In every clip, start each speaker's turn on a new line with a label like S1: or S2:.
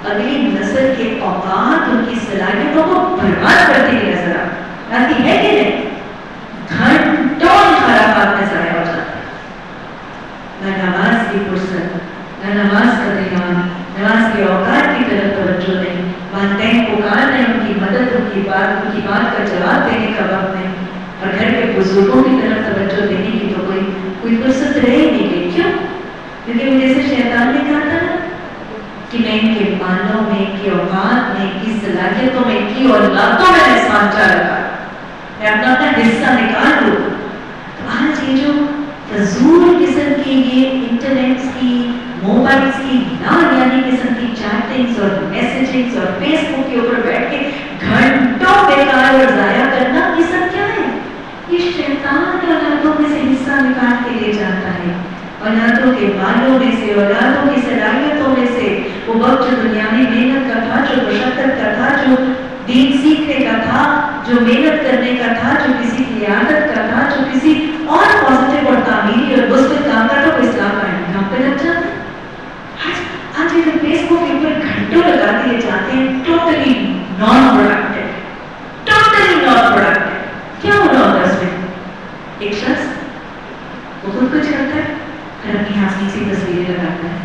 S1: اگلی نسل کے اوقات ان کی صلاحیتوں کو برباد کرتی ہوئی نظر آتی ہے کہ نہیں؟ گھنٹوں خرابات میں ضائع ہو جاتا ہے. نہ نماز کی فرصت، نہ نماز کا دھیان، نماز کے اوقات کی طرف توجہ نہیں، والدین پکار رہے ان کی مدد، ان کی بات کا جواب دینے کا وقت نہیں، اور گھر کے بزرگوں کی طرف توجہ دینے کی تو کوئی فرصت رہ ہی نہیں گئی. کیوں؟ کیونکہ مجھے سے شیطان نے کہا تھا کہ میں ان کے مالوں میں، ان کی اوقات میں، ان کی صلاحیتوں میں، ان کی اولادوں میں سانچہ رکھا، میں اپنا حصہ نکال لوں. تو آج یہ جو فضول قسم کی یہ انٹرنیٹ کی، موبائلز کی یعنی قسم کی چیٹنگز اور میسیجنگز اور فیس بک کے اوپر بیٹھ کے گھنٹوں بیکار اور ضائع کرنا، یہ سب کیا ہے؟ یہ شیطان اولادوں میں سے حصہ نکال کے لے جاتا ہے، اولادوں کے بالوں میں سے، اولادوں کی صلاحیتوں میں سے. وہ وقت جو دنیا میں محنت کا تھا، جو مشقت کا تھا، جو دین سیکھنے کا تھا، جو محنت کرنے کا تھا، جو کسی کی عادت کا تھا، جو کسی اور پازیٹیو اور تعمیری اور مثبت کام کا تھا، وہ اسلام کا انتخاب پہ لگ جاتا ہے. آج یہ فیس بک کے اوپر گھنٹوں لگا دیے جاتے ہیں، ٹوٹلی نان پروڈکٹیو. کیا ہو رہا ہوتا ہے اس میں؟ ایک شخص وہ خود کچھ کرتا ہے، پھر اپنی ہاتھ سی تصویریں لگاتا ہے.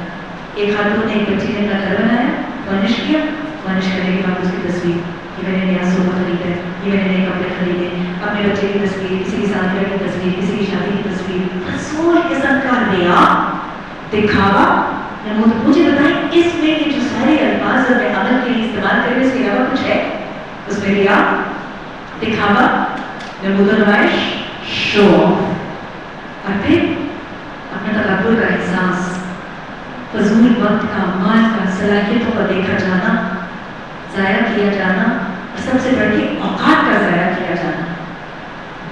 S1: ایک خاتون نے، ایک بچی نے اپنا گھر بنایا، ورنش کیا، ورنش کرنے کے بعد اس کی تصویر، یہ میں نے نیا صوفہ خریدا ہے، یہ میں نے نئے کپڑے خریدے، اپنے بچے کی تصویر، کسی کی سالگرہ کی تصویر، کسی کی شادی کی تصویر. رسول قسم کا ریا، دکھاوا. مجھے بتائیں اس میں یہ جو سارے الفاظ اپنے عمل کے لیے استعمال کریں، اس کے علاوہ کچھ ہے اس میں؟ ریا، دکھاوا، نمود و نمائش، شو آف، اور پھر اپنا تکبر کا احساس، فضول وقت کا، مال کا، صلاحیتوں کا دیکھا جانا، ضائع کیا جانا، اور سب سے بڑھ کے اوقات کا ضائع کیا جانا.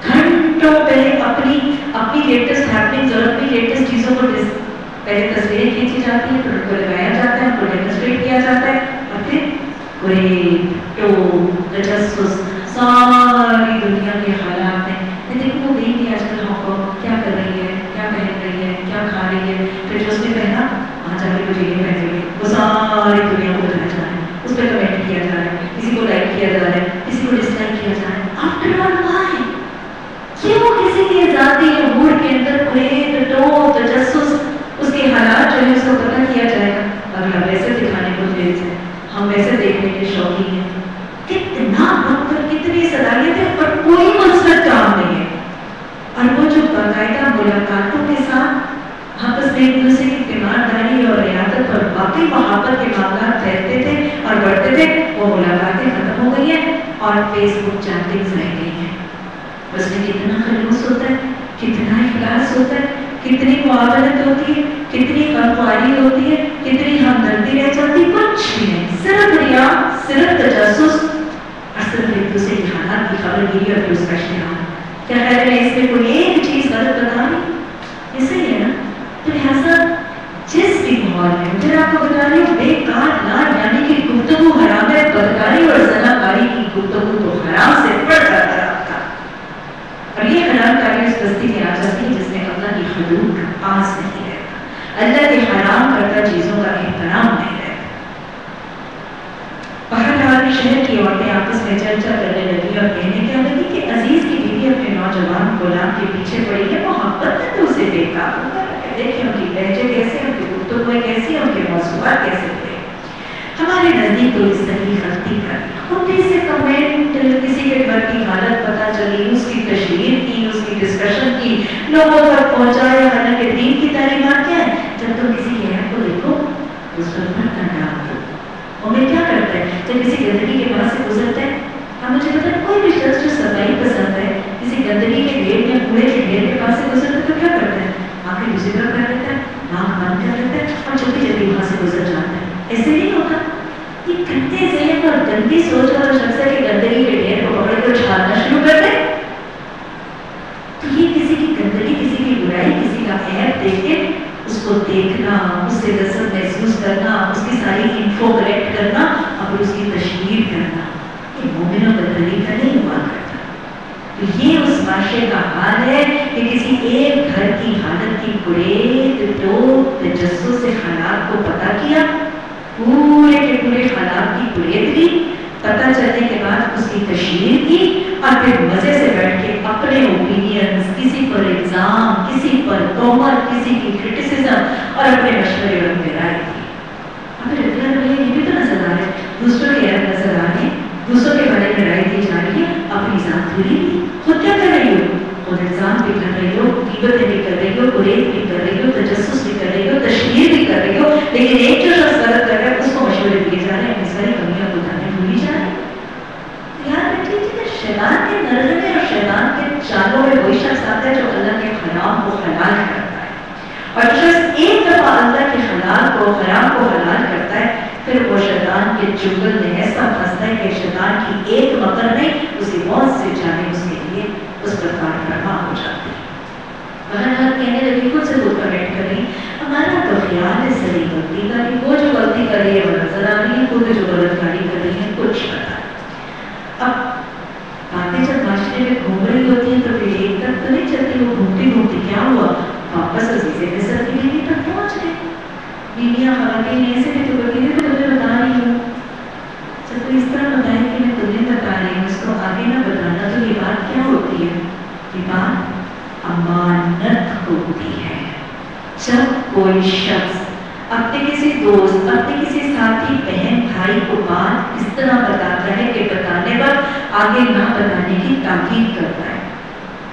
S1: گھنٹوں پہلے اپنی لیٹسٹ ہیپننگز اور اپنی لیٹسٹ چیزوں کو پہلے تصویریں کھینچی جاتی ہیں، پھر ان کو لگایا جاتا ہے، ان کو ڈیمونسٹریٹ کیا جاتا ہے، اور پھر تجسس ساری دنیا کے حالات میں دیکھو وہ دیکھ آج کل ہانگ کانگ کیا کر رہی ہے، کیا پہن رہی ہے، کیا کھا رہی ہے، پھر جو اس نے پہنا وہاں جا کے مجھے یہ پہن رہی ہے، وہ ساری دنیا کو بتایا جا رہا ہے، اس پہ کمنٹ کیا جا رہا ہے، کسی کو لائک کیا جا رہا ہے، کسی کو ڈس لائک کیا جا رہا ہے. After all why? کیوں کسی کے ذاتی امور کے اندر تجسس، اس کے حالات جو ہے اس کو پتہ کیا جائے گا؟ اگر ہم ویسے دکھانے کو تیز ہیں، ہم ویسے دیکھنے کے شوقین ہیں، کتنا وقت اور کتنی صلاحیتیں، پر کوئی مثبت کام نہیں ہے. اور وہ جو باقاعدہ ملاقاتوں کے ساتھ آپس میں ایک دوسرے کی تیمارداری اور ریاضت اور واقعی محبت کے معاملات پھیلتے تھے اور بڑھتے تھے، وہ ملاقاتیں ختم ہو گئی ہیں اور فیس بک چیٹنگز رہ گئی ہیں. اس میں کتنا خلوص ہوتا ہے، کتنا اخلاص ہوتا ہے، کتنی معاونت ہوتی ہے، کتنی غمخواری ہوتی ہے، کتنی ہمدردی رہ جاتی، کچھ بھی نہیں. صرف ریا، صرف تجسس، اور صرف ایک دوسرے کے حالات کی خبر گیری اور پھر اس کا اشتہار. کیا خیر ہے اس میں کوئی ایک چیز غلط بتا رہی؟ اسے ہی ہے نا. تو لہٰذا جس بھی ماحول میں مجھے آپ کو بتا رہی ہوں، بیکار یعنی کہ گفتگو حرام ہے، بدکاری اور زناکاری کی گفتگو تو حرام سے بڑھ کر حرام تھا. اور یہ حرام کاری اس بستی میں آ جاتی ہے جس میں اللہ کی حدود کا پاس نہیں رہتا، اللہ کے حرام کردہ چیزوں کا احترام نہیں رہتا. بہرحال شہر کی عورتیں آپس میں چرچا کرنے لگی اور کہنے کیا لگی کہ عزیز کی بیوی اپنے نوجوان غلام کے پیچھے پڑی ہے، محبت ہے تو اسے بے قابو کر رکھا ہے. دیکھیں ان کی لہجے کیسے، ان کی گفتگو کیسی، ان کے موضوعات کیسے تھے. ہمارے نزدیک تو اس صحیح غلطی کر خودی سے کمنٹ، کسی کے گھر کی حالت پتہ چلی، اس کی تشہیر کی، اس کی ڈسکشن کی، لوگوں تک پہنچایا. حالانکہ دین کی تعلیمات کیا ہے؟ جب تم کسی کی عیب کو دیکھو اس پر برتن ڈال دو. ہمیں کیا کرتا ہے جب کسی گندگی کے پاس سے گزرتا ہے؟ ہم مجھے پتا کوئی بھی شخص جو صفائی پسند ہے کسی گندگی کے ڈھیر یا کوڑے کے ڈھیر کے پاس سے گزرتا ہے تو کیا کرتا ہے؟ آنکھیں دوسری طرف کر دیتا ہے، ناک بند کر دیتا ہے اور جلدی جلدی وہاں سے گزر جاتا ہے. ایسے نہیں ہوتا؟ یہ گندے ذہن اور گندی سوچ والا شخص ہے کہ گندگی کے ڈھیر کو پکڑ کر چھاڑنا شروع کر دے. تو یہ کسی کی گندگی، کسی کی برائی، کسی کا عیب دیکھ کے اس کو دیکھنا، اس سے لذت محسوس کرنا، اس کی ساری انفو کلیکٹ کرنا اور اس کی تشہیر کرنا، یہ مومنوں کا طریقہ نہیں ہوا کرتا. تو یہ اس معاشرے کا حال ہے کہ کسی ایک گھر کی حالت کی گریز تو تجسس سے حالات کو پتہ کیا، پورے کے کے پورے حالات کی کلیت کی، پتہ چلنے کے بعد اس کی تشہیر کی، اور پھر مزے سے بیٹھ کے اپنے اوپینینز، کسی پر الزام، کسی پر تہمت، کسی کی کرٹیسزم اور اپنے مشورے اور اپنے رائے دی۔ اب یہ بھی تو نظر آ رہا ہے، دوسروں کے عیب نظر آ رہے ہیں، دوسروں کے بارے میں رائے دی جا رہی ہے، اپنی ذات پوری نہیں۔ خود کیا کر رہی ہو؟ خود الزام بھی کر رہی ہو، غیبتیں بھی کر رہی ہو، قریب بھی کر رہی ہو، تجسس بھی کر رہی ہو، تشہیر بھی کر رہی ہو، لیکن ایک جو شخص غلط کر رہا ہے اس کو مشورے دیے جا رہے ہیں، اپنی ساری کمیاں کو بتانے بھولی جا رہے ہیں۔ یاد رکھیے کہ شیطان کے نرغے میں اور شیطان کے چالوں میں وہی شخص آتا ہے جو اللہ کے حرام کو حلال کرتا ہے، اور جو شخص ایک دفعہ اللہ کے حلال کو حرام کو حلال کرتا ہے، پھر وہ شیطان کے چنگل میں ایسا پھنستا ہے کہ شیطان کی ایک مکر نہیں اس کی بہت سے جانب اس کے لیے اس پر کار فرما ہو جاتی ہے۔ بہرحال کہنے لگی، خود سے خود کمنٹ کر رہی، ہمارا تو خیال ہے صحیح غلطی کا نہیں، وہ جو غلطی کر رہی ہے وہ نظر آ رہی ہے، خود جو غلط کاری کر رہی ہے کچھ پتا نہیں۔ اب باتیں جب معاشرے میں گھوم رہی ہوتی ہیں تو پھر ایک تک تو نہیں چلتی، وہ گھومتی گھومتی کیا ہوا، واپس عزیز مصر کی بیوی تک پہنچ گئے۔ بیویاں خواتین ایسے بھی تو کرتی تھی، تمہیں بتا رہی ہوں، جب کوئی اس طرح بتائے کہ میں تمہیں بتا رہی ہوں، اس کو آگے نہ بتانا، تو یہ بات کیا ہوتی ہے؟ یہ بات امانت ہوتی ہے۔ جب کوئی شخص اپنے کسی دوست، اپنے کسی ساتھی، بہن، بھائی کو بات اس طرح بتاتا ہے کہ بتانے وقت آگے نہ بتانے کی تاکید کرتا ہے،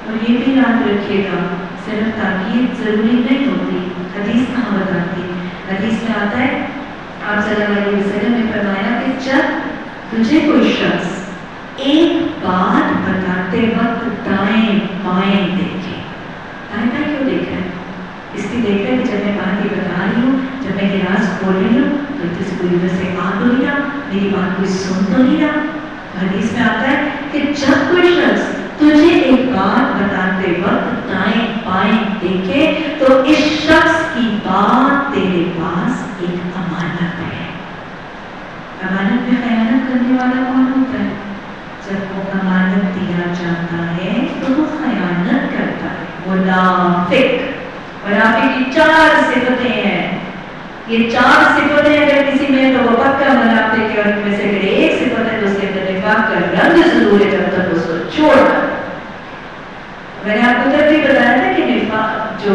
S1: اور یہ بھی یاد رکھیے گا صرف تاکید ضروری نہیں ہوتی، حدیث کہاں بتاتی ہے؟ حدیث میں آتا ہے آپ صلی اللہ علیہ وسلم نے فرمایا کہ جب تجھے کوئی شخص ایک بات بتاتے وقت دائیں بائیں دیکھے، دائیں بائیں کیوں دیکھ رہے ہیں؟ اس کی دیکھ رہے کہ جب میں بات یہ بتا رہی ہوں، جب میں یہ راز کھول رہی ہوں تو کسی کوئی ادھر سے آ تو نہیں رہا، میری بات کوئی سن تو نہیں رہا۔ حدیث میں آتا ہے کہ جب کوئی شخص تجھے ایک بات بتاتے وقت دائیں بائیں دیکھے تو اس شخص کی بات تیرے پاس ایک امانت ہے۔ امانت میں خیانت کرنے والا کون ہوتا ہے؟ جب وہ امانت دیا جاتا ہے تو وہ خیانت کرتا ہے۔ منافق، منافق کی 4 صفتیں ہیں، یہ 4 صفتیں اگر کسی میں تو وہ پکا منافق ہے، اور ان میں سے اگر ایک صفت ہے تو اس کے اندر نفاق کا رنگ ضرور ہے، جب تک اس کو چھوڑنا۔ میں نے آپ کو تب بھی بتایا تھا کہ نفاق جو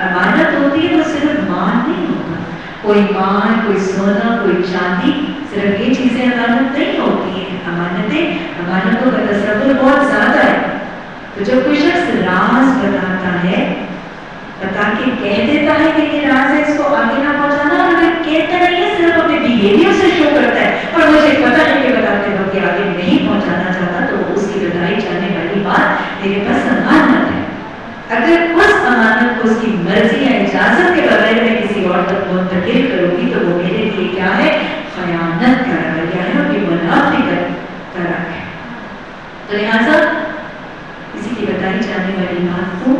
S1: امانت ہوتی ہے وہ صرف مال نہیں ہوتا، کوئی مال، کوئی سونا، کوئی چاندی، صرف یہ چیزیں امانت نہیں ہوتی ہیں۔ امانتوں کا تصور بہت زیادہ ہے۔ تو جب کوئی شخص راز بتاتا ہے، بتا کے کہہ دیتا ہے کہ یہ راز ہے، اس کو آگے نہ پہنچانا، اور اگر کہتا نہیں ہے صرف اپنے بیہیویئر سے شو کرتا ہے اور مجھے پتہ ہے کہ بتاتے وقت آگے نہیں پہنچانا چاہتا، تو اس کی بتائی جانے والی بات میرے پاس امانت ہے۔ اگر اس امانت کو اس کی مرضی یا اجازت کے بغیر میں کسی اور تک منتقل کروں گی تو وہ میرے لیے کیا ہے؟ خیانت کا رویہ ہے، اور یہ منافقت کا رنگ ہے۔ تو لہٰذا کسی کی بتائی جانے والی بات کو،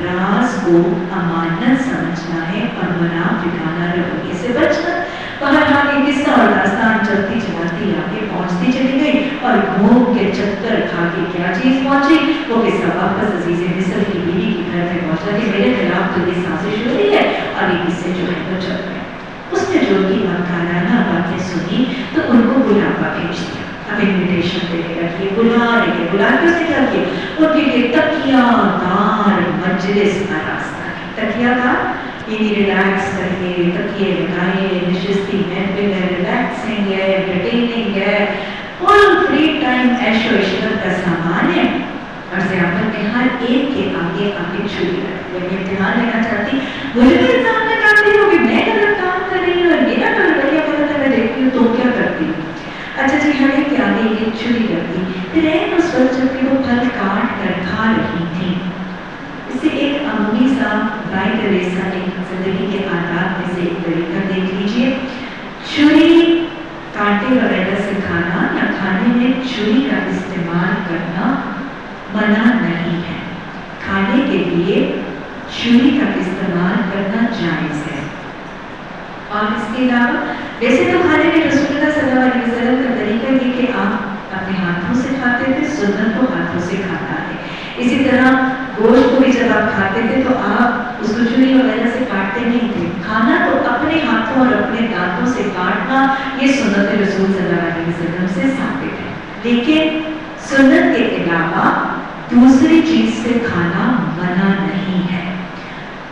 S1: راز کو امانت سمجھنا ہے اور منافقانہ رویے سے بچنا۔ بہرحال یہ قصہ اور داستان چلتی چلاتی آگے پہنچتی چلی گئی، اور گھوم کے چکر کھا کے کیا چیز پہنچی؟ وہ قصہ واپس عزیز مصر کی بیوی کے گھر میں پہنچا کہ میرے خلاف تو یہ سازش ہو رہی ہے، اور یہ قصے جو ہے وہ چل رہے ہیں۔ اس نے جو کی مکارانہ باتیں سنی تو ان کو بلاوا بھیج دیا، اب انویٹیشن دینے لگی، بلا رہی ہے، بلا کے اس نے کیا کیا؟ ان کے لیے تکیہ دار مجلس کا راستہ ہے۔ تکیہ دار یعنی ریلیکس کریے، تکیے لگائے، نشستی محفل ہے، ریلیکسنگ ہے، انٹرٹیننگ ہے، فل فری ٹائم عیش و عشرت کا سامان ہے، اور ضیافت میں ہر ایک کے آگے آگے چھری رکھتی ہے۔ میں امتحان لینا چاہتی، مجھے بھی انسان میں کرتی ہوں کہ میں غلط کام کر رہی ہوں اور میرا رویہ غلط ہے، میں دیکھتی ہوں تو کیا کرتی ہوں؟ اچھا جی، ہر ایک کے آگے ایک چھری رکھتی۔ پھر اس وقت جب کہ وہ پھل کاٹ کر کھا رہی تھی، اس سے ایک عمومی سا بھائی تریسا نے زندگی کے آداب میں سے ایک طریقہ دیکھ لیجیے۔ چھری کانٹے وغیرہ سے کھانا یا کھانے میں چھری کا استعمال کرنا منع نہیں ہے، کھانے کے لیے چھری کا استعمال کرنا جائز ہے۔ اور اس کے علاوہ ویسے تو کھانے میں رسول اللہ صلی اللہ علیہ وسلم کا طریقہ یہ کہ آپ اپنے ہاتھوں سے کھاتے تھے، سنت کو ہاتھوں سے کھانا ہے۔ اسی طرح گوشت کو بھی جب آپ کھاتے تھے تو آپ اس کو چھری وغیرہ سے کاٹتے نہیں تھے، کھانا تو اپنے अपने हाथों और अपने दांतों से काटना ये सुन्नत रसूल सल्लल्लाहु अलैहि वसल्लम से साबित है। लेकिन सुन्नत के अलावा दूसरी चीज से खाना मना नहीं है।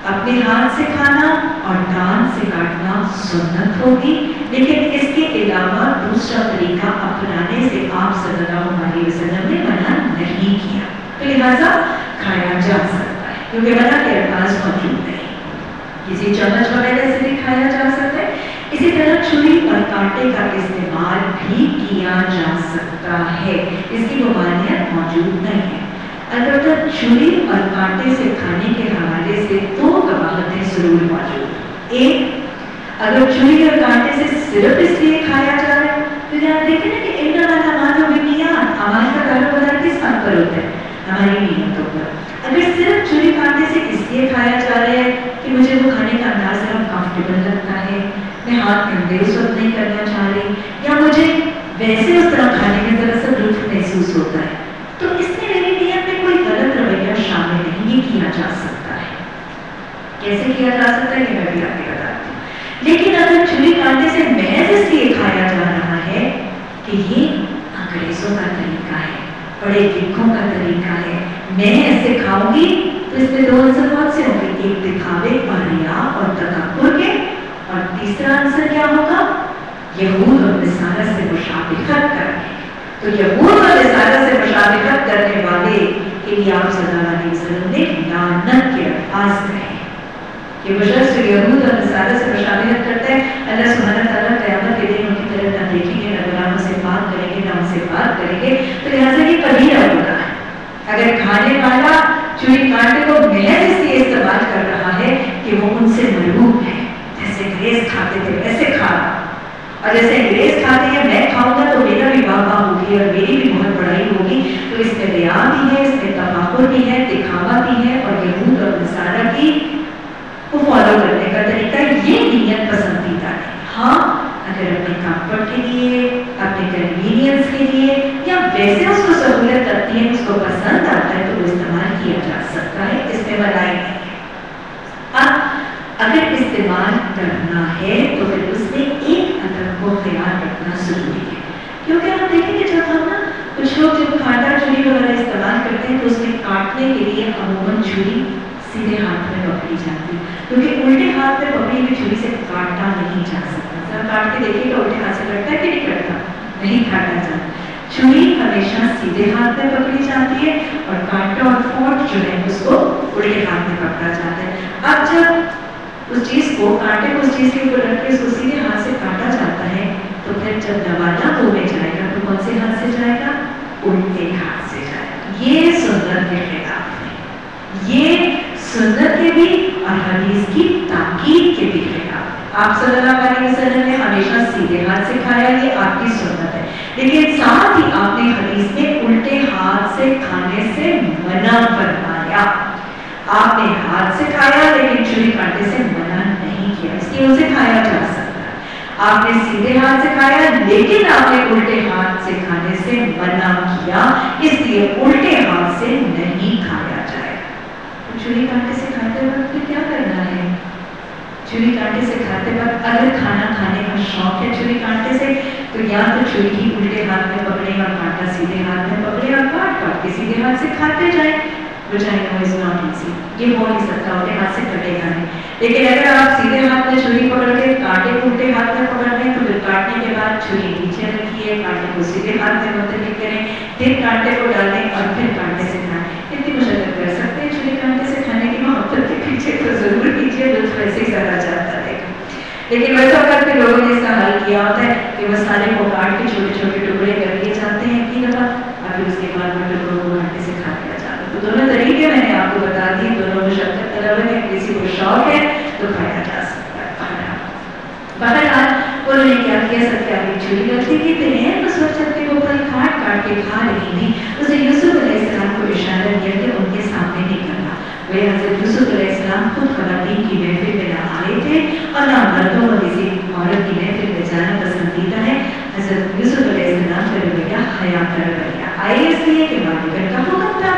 S1: अपने हाथ से खाना और दांत से काटना सुन्नत होगी, लेकिन इसके अलावा दूसरा तरीका अपनाने से आप सल्लल्लाहु अलैहि वसल्लम ने मना नहीं किया, तो लिहाजा खाया जा सकता है क्योंकि मना के अल्फाज मौजूद नहीं। किसी चम्मच वगैरह से भी खाया जा सकता है। इसी तरह छुरी और कांटे का इस्तेमाल भी किया जा सकता है, इसकी मुमानियत मौजूद नहीं है। अलबत्ता छुरी और कांटे से खाने के हवाले से दो कवाहतें जरूर मौजूद। एक, अगर छुरी और कांटे से सिर्फ इसलिए खाया जा रहा है तो यहाँ देखें ना कि अमाल का कारोबार किस बात पर होता है, हमारी नीयतों पर। अगर सिर्फ छुरी कांटे से इसलिए खाया जा रहा है कि मुझे वो खाने का अंदाज जरा कंफर्टेबल लगता है, मैं हाथ गंदे उस वक्त नहीं करना चाह रही, या मुझे वैसे उस तरह खाने में जरा सा लुत्फ महसूस होता है, तो इसमें मेरी नीयत में कोई गलत रवैया शामिल नहीं, ये किया जा सकता है। कैसे किया जा सकता है ये मैं भी आपको बताती हूँ। लेकिन अगर छुरी कांटे से महज इसलिए खाया जा रहा है कि ये अंग्रेजों का तरीका है, बड़े लिखों का तरीका है, मैं ऐसे खाऊंगी, तो इसमें दो आंसर कौन से होंगे, एक दिखावे और रिया और तकब्बुर के, और तीसरा आंसर क्या होगा, यहूद और नसारा से मुशाबिहत करने। तो यहूद और नसारा से मुशाबिहत करने वाले के लिए आप सल्लल्लाहु अलैहि वसल्लम ने लानत के अल्फाज कहे कि वो शख्स जो यहूद और नसारा से मुशाबिहत करता है, अल्लाह सुब्हानहू व तआला क़यामत के दिन उनकी तरफ न देखेंगे, न गुनाहों से पाक करेंगे, न उनसे बात करेंगे। तो लिहाजा ये कबीरा गुनाह है। अगर खाने वाला छुरी कांटे को महज इसलिए इस्तेमाल कर रहा है कि वो उनसे मरूब है, जैसे अंग्रेज खाते थे वैसे खा रहा, और जैसे अंग्रेज खाते हैं मैं खाऊंगा तो मेरा भी वाह होगी और मेरी भी बहुत बड़ाई होगी, तो इसमें रिया भी है, इसमें तफाकुर भी है, दिखावा भी है, और यहूद और नसारा की को फॉलो करने का तरीका, ये नीयत पसंदीदा है। हाँ, अगर अपने कंफर्ट के लिए, अपने कन्वीनियंस के लिए, या वैसे उसको सहूलियत लगती है, उसको पसंद आता है, तो वो इस्तेमाल किया जा सकता है, इसमें मनाही नहीं है। अब अगर इस्तेमाल करना है तो फिर उसमें एक अदब को ख्याल रखना जरूरी है, क्योंकि आप देखेंगे जब हम ना कुछ लोग जब कांटा छुरी वगैरह इस्तेमाल करते हैं तो उसमें काटने के लिए अमूमन छुरी सीधे हाथ में पकड़ी जाती है, क्योंकि उल्टे हाथ में पकड़ी हुई छुरी से काटा नहीं जा सकता। सर काट के देखिएगा उल्टे हाथ से कटता है कि नहीं कटता, नहीं काटा जाता। छुरी हमेशा सीधे हाथ में पकड़ी जाती है और कांटा और फोर्क जो है उसको उल्टे हाथ में पकड़ा जाता है। अब जब उस चीज को कांटे को उस चीज के ऊपर रख के उसको सीधे हाथ से काटा जाता है, तो फिर जब नवाला मुंह में जाएगा तो कौन से हाथ से जाएगा, उल्टे हाथ से जाएगा। ये सुन्नत के खिलाफ है, ये सुन्नत के भी और हदीस की ताकीद के भी खिलाफ। आप सल्लल्लाहु अलैहि वसल्लम ने हमेशा सीधे हाथ से खाया, ये आपकी सुन्नत है, लेकिन साथ ही आपने हदीस में उल्टे हाथ से खाने से मना फरमाया। आपने हाथ से खाया लेकिन छुरी कांटे से मना नहीं किया, इसलिए उसे खाया जा सकता है। आपने सीधे हाथ से खाया लेकिन आपने उल्टे हाथ से खाने से मना किया, इसलिए उल्टे हाथ से नहीं खाया जाएगा। तो छुरी कांटे से खाते वक्त क्या करना है, छुरी कांटे से खाते वक्त अगर खाना खाने का शौक है छुरी कांटे से, तो या तो छुरी ही उल्टे हाथ में पकड़े और कांटा सीधे हाथ में पकड़े और काट के सीधे हाथ से खाते जाए, which I know is not easy, ये हो नहीं सकता, उल्टे हाथ से कटेगा नहीं। लेकिन अगर आप सीधे हाथ में छुरी पकड़ के कांटे को उल्टे हाथ में पकड़ रहे हैं तो फिर काटने के बाद छुरी नीचे रखिए, कांटे को सीधे हाथ में मुंतकिल करें, फिर कांटे को डालें और फिर कांटे से खाएं। इतनी मुशक्कत कर सकते हैं छुरी कांटे से खाने की मोहब्बत के पीछे, तो जरूर कीजिए, लुत्फ वैसे ही सारा जाता है। लेकिन वैसा करके लोगों ने इसका हल किया होता है कि मसाले को काट के छोटे छोटे टुकड़े कर लिए जाते हैं एक ही दफा, और फिर उसके बाद में टुकड़ों को कांटे से खा लिया जाता है। तो दोनों तरीके मैंने आपको बता दिए, दोनों मुशक्कत तलब है, किसी को शौक है तो खाया जा सकता है। बहरहाल उन्होंने क्या किया, सबके आगे छुरी रखती थी, तो है उस वक्त सबके वो फल काट काट के खा रही थी। उसे यूसुफ अलैहिस्सलाम को इशारा किया कि उनके सामने निकलना। वे हज़रत यूसुफ अलैहिस्सलाम खुद ख़वातीन की महफिल में ना आए थे और ना मर्दों और किसी औरत की महफिल में जाना पसंदीदा है। हज़रत यूसुफ अलैहिस्सलाम का रवैया हया कर गया, आए इसलिए कि मालिक का हुक्म था।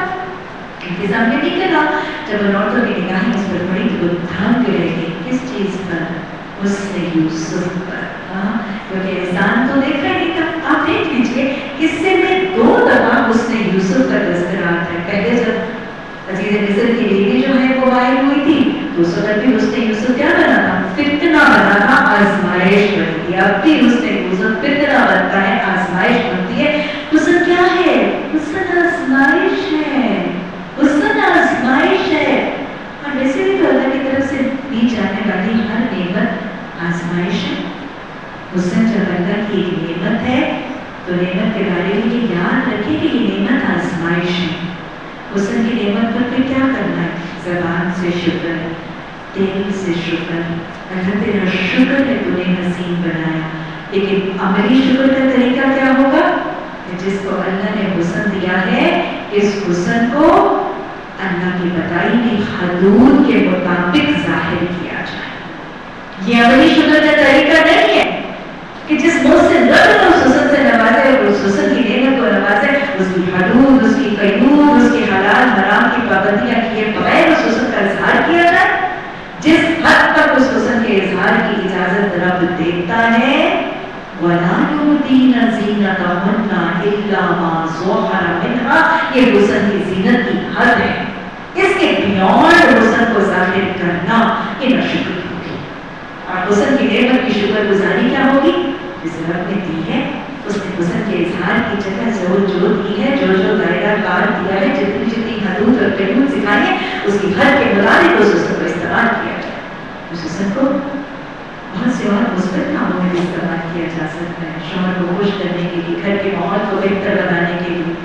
S1: इनके सामने नहीं लगा, जब उन औरतों की निगाहें उस पर पड़ी तो वो दंग रह गई। किस चीज़ पर, उसने यूसुफ पर, क्योंकि एहसान तो देख रहे हैं। आप देख लीजिए किस्से में 2 दफा उसने यूसुफ का तस्करात है। पहले जब अजीज मिस्र की बीवी जो है वो वायरल हुई थी, दूसरी बार भी उसने यूसुफ क्या बना था, फितना बना था, आजमाइश बनी थी। अब भी उसने यूसुफ फितना बनता है, आजमाइश बनती है। हुस्न क्या है? हुस्न आजमाइश है, हुस्न आजमाइश है। और वैसे भी तो अल्लाह की तरफ से दी जाने वाली हर नेमत आजमाइश है। हुस्न जब अल्लाह की एक नेमत है तो नेमत के बारे में ये याद रखिए कि ये नेमत आजमाइश है। हुस्न की नेमत पर फिर क्या करना है? ज़बान से शुक्र, दिल से शुक्र। अल्लाह तेरा शुक्र है तूने हसीन बनाया। लेकिन अमली शुक्र का तरीका क्या होगा? जिसको अल्लाह ने हुस्न दिया है, इस हुस्न को अल्लाह की बताई गई हदूद के मुताबिक जाहिर किया जाए। ये अमली शुक्र का तरीका नहीं है कि जिस मुँह से रब उस हुस्न से नवाजे और उस हुस्न की नेमत को नवाजे, उसकी हदूद, उसकी कयूद, उसकी हलाल हराम की पाबंदियां किए बगैर उस हुस्न का इजहार किया जाए। जिस हद तक उस हुस्न के इजहार की इजाजत रब देता है, वला युदीना ज़ीनतहुन्ना इल्ला मा ज़हरा मिन्हा, ये हुस्न की ज़ीनत की हद है। इसके बियॉन्ड हुस्न को जाहिर करना ये नाशुक्री होगी। और हुस्न की नेमत की शुक्रगुजारी क्या होगी? जिस रब ने दी है उसने हुस्न के इजहार की जगह जो दी है, जो दायरा कार दिया है, जितनी जितनी हदूद और कयूद सिखाई है, उसकी हद के मुताबिक उस हुस्न को इस्तेमाल किया जाए। उस हुस्न को बहुत से और मुस्बत कामों में भी इस्तेमाल किया जा सकता है। शौहर को खुश करने के लिए, घर के माहौल को बेहतर बनाने के लिए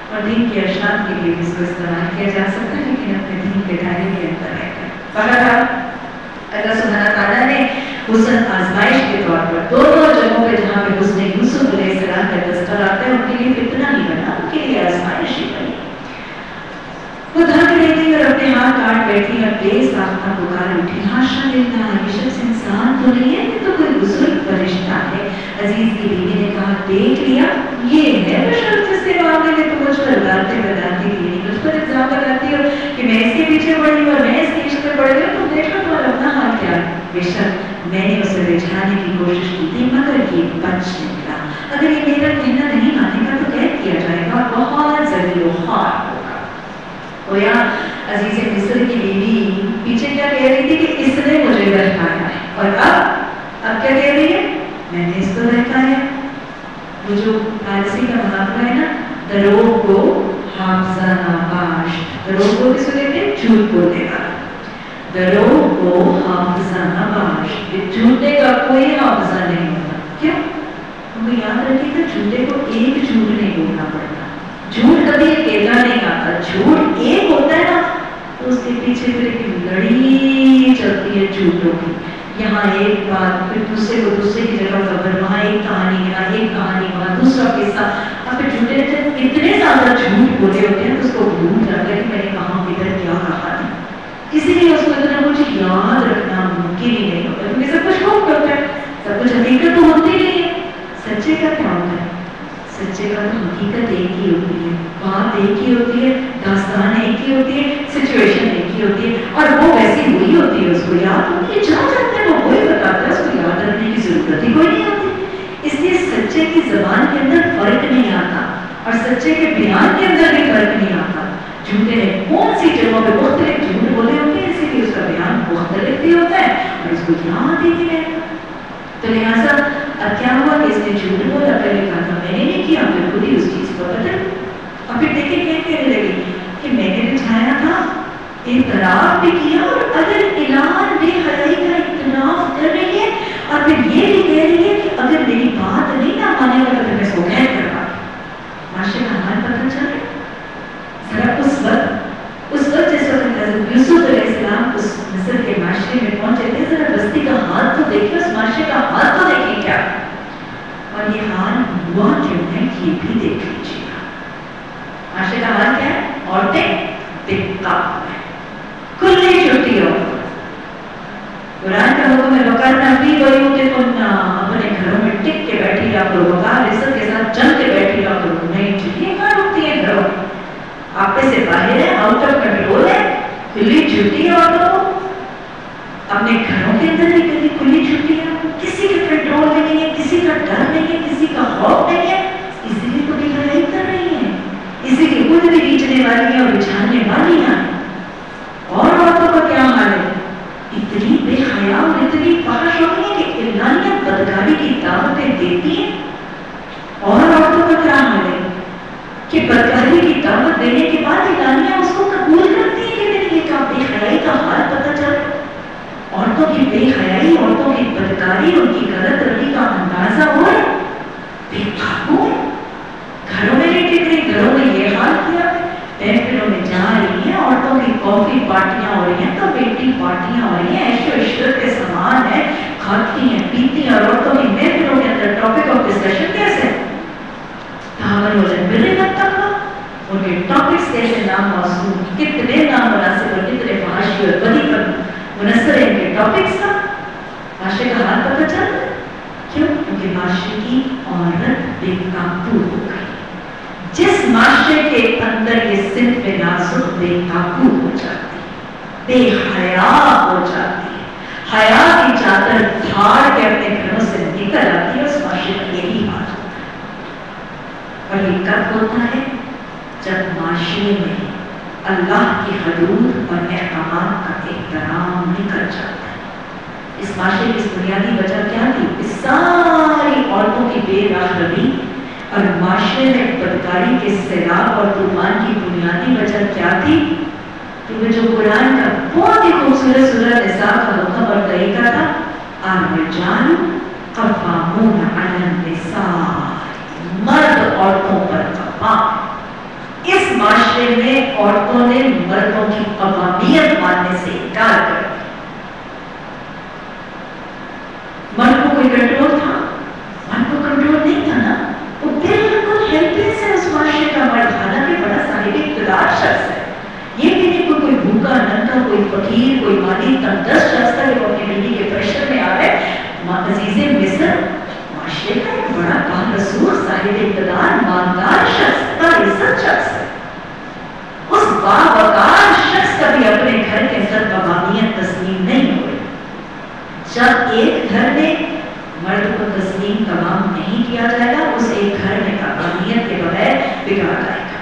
S1: और दीन के अशात के लिए इसको इस्तेमाल किया जा सकता है, लेकिन अपने दीन के दायरे के अंदर रहकर। बहरहाल अल्लाह सुब्हानहू तआला ने हुस्न आजमाइश के तौर पर दोनों जगहों पे जहाँ पे हुस्न यूसुफ अलैहिस्सलाम का तज़किरा आता है, उनके लिए फितना नहीं बना, उनके लिए आजमाइश ही बनी। वो थक रही थी और अपने हाथ काट बैठी और बेसाख्ता पुकार उठी, हाशा लिल्लाह, ये शख्स इंसान तो नहीं है, ये तो कोई बुजुर्ग फरिश्ता है। अजीज की बीवी ने कहा, देख लिया, ये है बशर जिससे मांगे ले तो मुझ पर बातें बताती थी, मुझ पर इल्जाम लगाती हो कि मैं इसके पीछे पड़ी और मैं इसके इश्क में पड़ गई, तो देखो तुम्हारा अपना हाल क्या है। बेशक मैंने उसे रिझाने की कोशिश की थी, मगर ये बच निकला। अगर ये मेरा कहना नहीं मानेगा तो कैद किया जाएगा, बहुत जलील ख्वार होगा। और यहाँ अजीज मिस्र की बीवी पीछे क्या कह रही थी कि इसने मुझे बहकाया है, और अब क्या कह रही है? मैंने इसको बहकाया। वो जो फारसी का मुहावरा है ना, दरोग को हाफजा नाबाश, दरोग को किसको कहते हैं? झूठ बोलने वाला। दरोग को हाफजा नाबाश, झूठने का कोई हाफजा नहीं होता। क्यों? उनको याद रखिएगा, झूठे को एक झूठ नहीं बोलना पड़ता। झूठ कभी अकेला नहीं आता, झूठ एक होता है ना तो उसके पीछे फिर एक लड़ी चलती है झूठों की। यहाँ एक बात, फिर दूसरे को दूसरे की जगह खबर, वहाँ एक कहानी, यहाँ एक कहानी, वहाँ दूसरा किस्सा। अब फिर झूठे इतने ज्यादा झूठ बोले होते हैं तो उसको भूल जाता है कि मैंने कहाँ किधर क्या कहा था। इसीलिए उसको इतना कुछ याद रखना मुमकिन ही नहीं होता, क्योंकि सब कुछ खूब करता है, सब कुछ हकीकत तो होती नहीं है। सच्चे का क्या होता है? सच्चे का तो हकीकत एक ही होती है, बात एक ही होती है, दास्तान एक ही होती है, सिचुएशन एक ही होती है, और वो वैसी हुई होती है, उसको याद होती है, जहाँ जाते हैं वो वही बताता है, उसको याद रखने की जरूरत ही कोई नहीं होती। इसलिए सच्चे की जबान के अंदर फर्क नहीं आता और सच्चे के बयान के अंदर भी फर्क नहीं आता। झूठे ने कौन सी जगहों पे मुख्तलिफ झूठ बोले होते हैं, इसीलिए उसका बयान मुख्तलिफ भी होता है और इसको याद ही नहीं रहता। तो लिहाजा अब क्या हुआ कि इसने झूठ बोला, पहले कहा था मैंने नहीं किया, फिर खुद ही उस चीज को बदल, और फिर देखिए क्या कहने लगी कि मैंने बिठाया था, इतराफ भी किया, और अगर इलान बेहयाई का इतराफ कर रही है और फिर ये भी कह रही है कि अगर मेरी बात नहीं ना मानेगा तो फिर मैं इसको कैद करवा। माशे का हाल पता चले जरा उस वक्त जिस वक्त हज़रत यूसुफ अलैहिस्सलाम उस मिस्र के माशरे में पहुंचे थे, जरा बस्ती का हाल तो देखिए, उस माशरे का हाल तो देखिए क्या, और ये हाल हुआ क्यों है ये भी देख लीजिएगा। माशरे का हाल क्या है? औरतें बेकाबू हैं, खुली छुट्टी हो। कुरान का हुक्म है वक़रना फी बुयूतिकुन्ना, अपने घरों में टिक के बैठी रहा करो, वक़ार इज्जत के साथ जम के बैठी रहा करो। नहीं छुट्टियां कहाँ रुकती है घरों में, आप पे से बाहर है, आउट ऑफ कंट्रोल है, खुली छुट्टी है। और तो अपने घरों के अंदर भी कभी खुली छुट्टी नहीं है, किसी का खौफ नहीं है, इसीलिए तो बेहयाई कर रही है, इसीलिए खुद भी बीचने वाली है और बिछाने वाली है। और औरतों का क्या हाल है, इतनी बेहया और इतनी फहश होती है कि इलानियां बदकारी की दावतें देती है। और औरतों का क्या हाल है कि बदकारी की दावत देने के बाद इलानियां उसको कबूल करती है कि नहीं, ये बेहयाई का हाल पता चल। औरतों की बेहयाई, औरतों की बदकारी, उनकी गलत रवि का अंदाजा हो, बेकाबू घरों में नहीं टिक रही, घरों में ये हाल किया, महफिलों में जा रही है, औरतों की कॉफी पार्टियां हो रही हैं, तो बेटी पार्टियां हो रही हैं, ऐशो इशरत के समान है, खाती हैं पीती हैं। और औरतों की महफिलों के अंदर टॉपिक ऑफ डिस्कशन कैसे, उनके टॉपिक्स कैसे नाम मासूम, कितने नाम मुनासिब और कितने फहाशी और बदी पर मुनस्सर है इनके टॉपिक्स का। माशरे का हाल पता चल, क्यों? क्योंकि माशरे की औरत बेकाबू हो गई। जिस माशरे के अंदर ये सिर्फ नाजुक बेकाबू हो जाती है, बेहया हो जाती है, हया की चादर फाड़ के अपने घरों से निकल आती है, उस माशरे का यही हाल होता है। और ये कब होता है? जब माशरे में अल्लाह की हदूद और अहकाम का एहतराम निकल जाता है। इस माशरे की बुनियादी वजह क्या थी? इस सारी औरतों की बेराहवी और माशरे में बदकारी के सैलाब और तूफान की बुनियादी वजह क्या थी? क्योंकि जो कुरान का बहुत ही खूबसूरत सूरत निसा का हुक्म और तरीका था, ar-rijalu qawwamuna 'ala an-nisaa, मर्द औरतों पर कवाम। इस माशरे में औरतों ने मर्दों की कवामियत मानने से इनकार कर दिया। मर्द को कोई कंट्रोल था? मर्द को कंट्रोल नहीं था ना, वो बिल्कुल हेल्पलेस है उस माशरे का मर्द, हालांकि बड़ा साहिब इक़्तिदार शख्स है। ये भी नहीं कोई भूखा नंगा, कोई फकीर, कोई माली तंगदस्त शख्स था, जो अपनी बीवी के प्रेशर में आ रहे। अज़ीज़े मिस्र माशरे का एक बड़ा बारसूर साहिब इक़्तिदार मालदार शख्स, बाइज़्ज़त शख्स है। उस बावकार शख्स कभी अपने घर के अंदर कवामियत तस्लीम नहीं हुई। जब एक घर में मर्द को तस्लीम तमाम नहीं किया जाएगा, उस एक घर में कवामियत के बगैर बिगाड़ आएगा।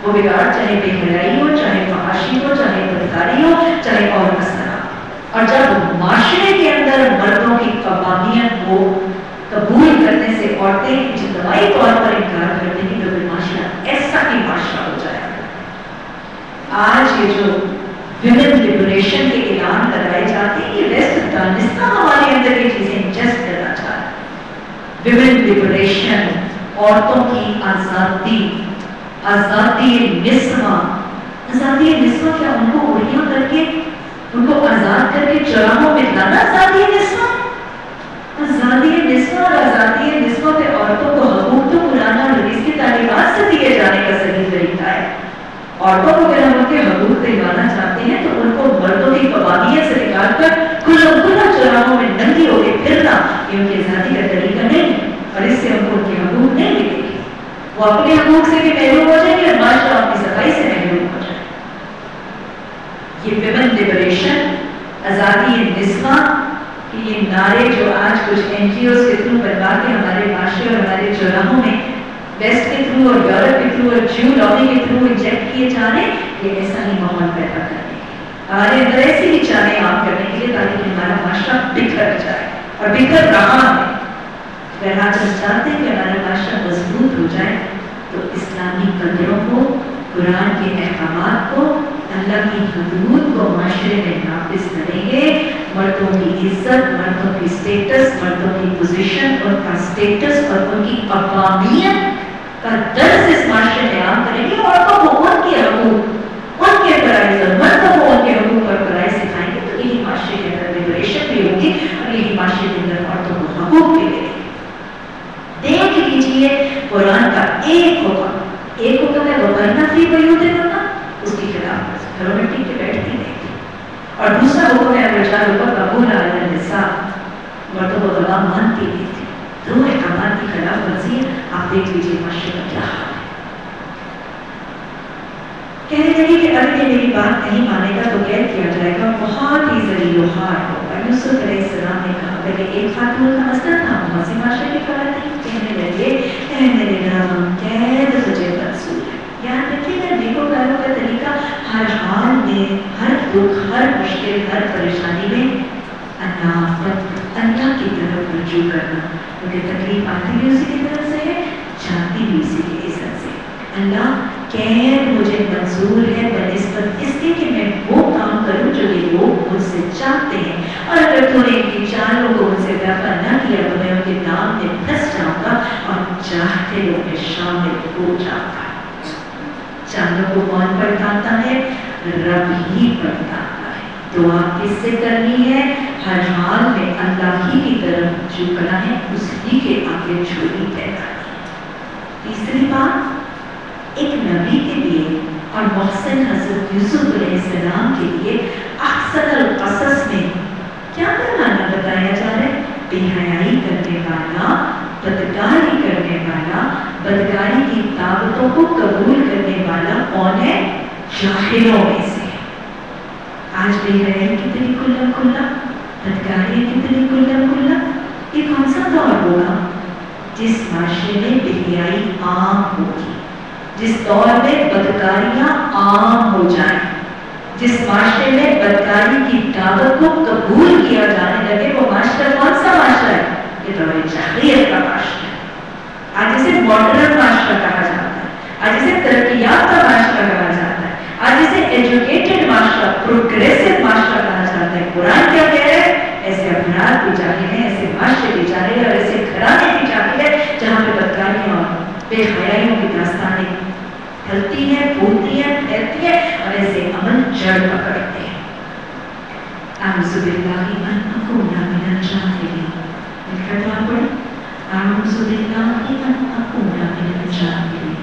S1: वो बिगाड़ चाहे बेहयाई हो, चाहे फहाशी हो, चाहे बदकारी हो, चाहे और मसला। और जब माशरे के अंदर मर्दों की कवामियत को कबूल करने से औरतें इज्तिमाई तौर पर इनकार कर देंगी, तो फिर माशरा ऐसा ही माशरा हो जाएगा। आज ये जो विमेन लिबरेशन के ऐलान कराए जाते हैं, ये वेस्ट दानिस्ता हमारे अंदर ये चीजें इंजेस्ट करना चाह रहा है। विमेन लिबरेशन, औरतों की आजादी, आजादी निस्वा। आजादी निस्वा क्या? उनको उड़िया करके, उनको आजाद करके चौराहों में लाना आजादी निस्वा? आजादी निस्वा और आजादी निस्वा पे औरतों को हकूक तो कुरान और हदीस की तालीमात से दिए जाने का सही तरीका है। औरतों को अगर हम उनके हकूक दिलवाना चाहते हैं, तो उनको मर्दों की कवामियत से निकालकर खुला चौराहों में नंगी होकर फिरना, ये उनकी आजादी का तरीका नहीं है, और इससे हमको उनके हकूक नहीं मिलेंगे। वो अपने हकूक से भी महरूम हो जाएंगे और माशरा अपनी सफाई से महरूम हो जाएगा। ये विमेन लिबरेशन, आजादी निस्वा, ये नारे जो आज कुछ NGOs के थ्रू बनवा के हमारे माशरे और हमारे चौराहों में वेस्ट के थ्रू और यूरोप के थ्रू और ज्यू लॉबी के थ्रू इंजेक्ट किए जा रहे, ये ऐसा ही माहौल पैदा करने के लिए, हमारे अंदर ऐसी ही चाहें आम करने के लिए, ताकि हमारा माशरा बिखर जाए, और बिखर रहा है। अगर आज हम चाहते हैं कि हमारा माशरा मजबूत हो जाए, तो इस्लामी कदरों को, कुरान के अहकामात को, अल्लाह की हदूद को माशरे में नाफिज करेंगे। मर्दों की इज्जत, मर्दों की स्टेटस, मर्दों की पोजीशन, उनका स्टेटस और उनकी कवामियत का दर्ज इस माशरे में आम करेंगे। औरतों को उनके हकूक, उनके फराइज और मर्दों को उनके हकूक और फराइज सिखाएंगे, तो यही माशरे के अंदर लिबरेशन भी होगी, और यही माशरे के अंदर औरतों को हकूक भी मिलेंगे। देख लीजिए कुरान का एक हुक्म है, वो करना फी बयूतिन, उसके खिलाफ घरों में टिक के बैठती नहीं थी। और दूसरा हुक्म है ar-rijalu qawwamuna 'ala an-nisaa, मर्दों को गुलाम मानती नहीं थी। दो अहकामात की खिलाफ वर्जी आप देख लीजिए माशरे का क्या हाल है। कहने लगी कि अगर ये मेरी बात नहीं मानेगा तो कैद किया जाएगा, बहुत ही ज़लील-ओ-ख़ार होगा, यूसुफ अलैहिस्सलाम ने कहा कि एक खातून का मसला था, बहुत सी माशरे की ख़वातीन कहने लगे ऐ मेरे रब कैद मुझे मंसूर है। याद रखिएगा नेको कारों का तरीका हर हाल में, हर दुख, हर मुश्किल, हर परेशानी में अल्लाह की तरफ रजू करना, क्योंकि तकलीफ आती भी उसी की तरफ से है, जाती भी उसी के इज़्ज़त से। अल्लाह कैद मुझे मंजूर है बनिस्बत इसके कि मैं वो काम करूं जो ये लोग मुझसे चाहते हैं, और अगर तूने इनकी चालों को मुझसे दफा न किया तो मैं उनके नाम में फंस जाऊंगा और चाहते लोग में शामिल हो जाऊंगा। चालों को कौन पड़ताता है? रब ही पड़ताता है। दुआ किससे करनी है? हर हाल में अल्लाह ही की तरफ झुकना है, उसी के आगे झोली फैलानी। तीसरी बात, एक नबी के लिए और मोहसिन हज़रत यूसुफ अलैहिस्सलाम के लिए अहसनुल क़सस में क्या पैमाना बताया जा रहा है? बेहयाई करने वाला, बदकारी करने वाला, बदकारी की दावतों को कबूल करने वाला कौन है? जाहिलों में से। आज बेहयाई कितनी खुल्लम खुल्ला, बदकारी कितनी खुल्लम खुल्ला। ये कौन सा दौर होगा जिस माशरे में बेहयाई आम होगी, जिस दौर में बदकारियां आम हो जाए, जिस माशरे में बदकारी की दावत को कबूल किया जाने लगे, वो माशरा कौन सा माशरा है? ये दौर जाहिलियत का माशरा है। आज इसे मॉडर्न माशरा कहा जाता है, आज इसे तरक्कियात का माशरा कहा जाता है, आज इसे एजुकेटेड माशरा, प्रोग्रेसिव माशरा कहा जाता है। कुरान क्या कह रहा है? ऐसे अफराद भी जाहिल हैं, ऐसे माशरे भी जाहिल हैं, और ऐसे घराने भी जाहिल है जहाँ पे बदकारियां और बेहयाइयों की दास्तानें फैलती है, फूलती है, फैलती है, और ऐसे अमल जड़ पकड़ते हैं। आउज़ुबिल्लाहि अन अकूना मिनल जाहिलीन। आउज़ुबिल्लाहि अन अकूना मिनल जाहिलीन।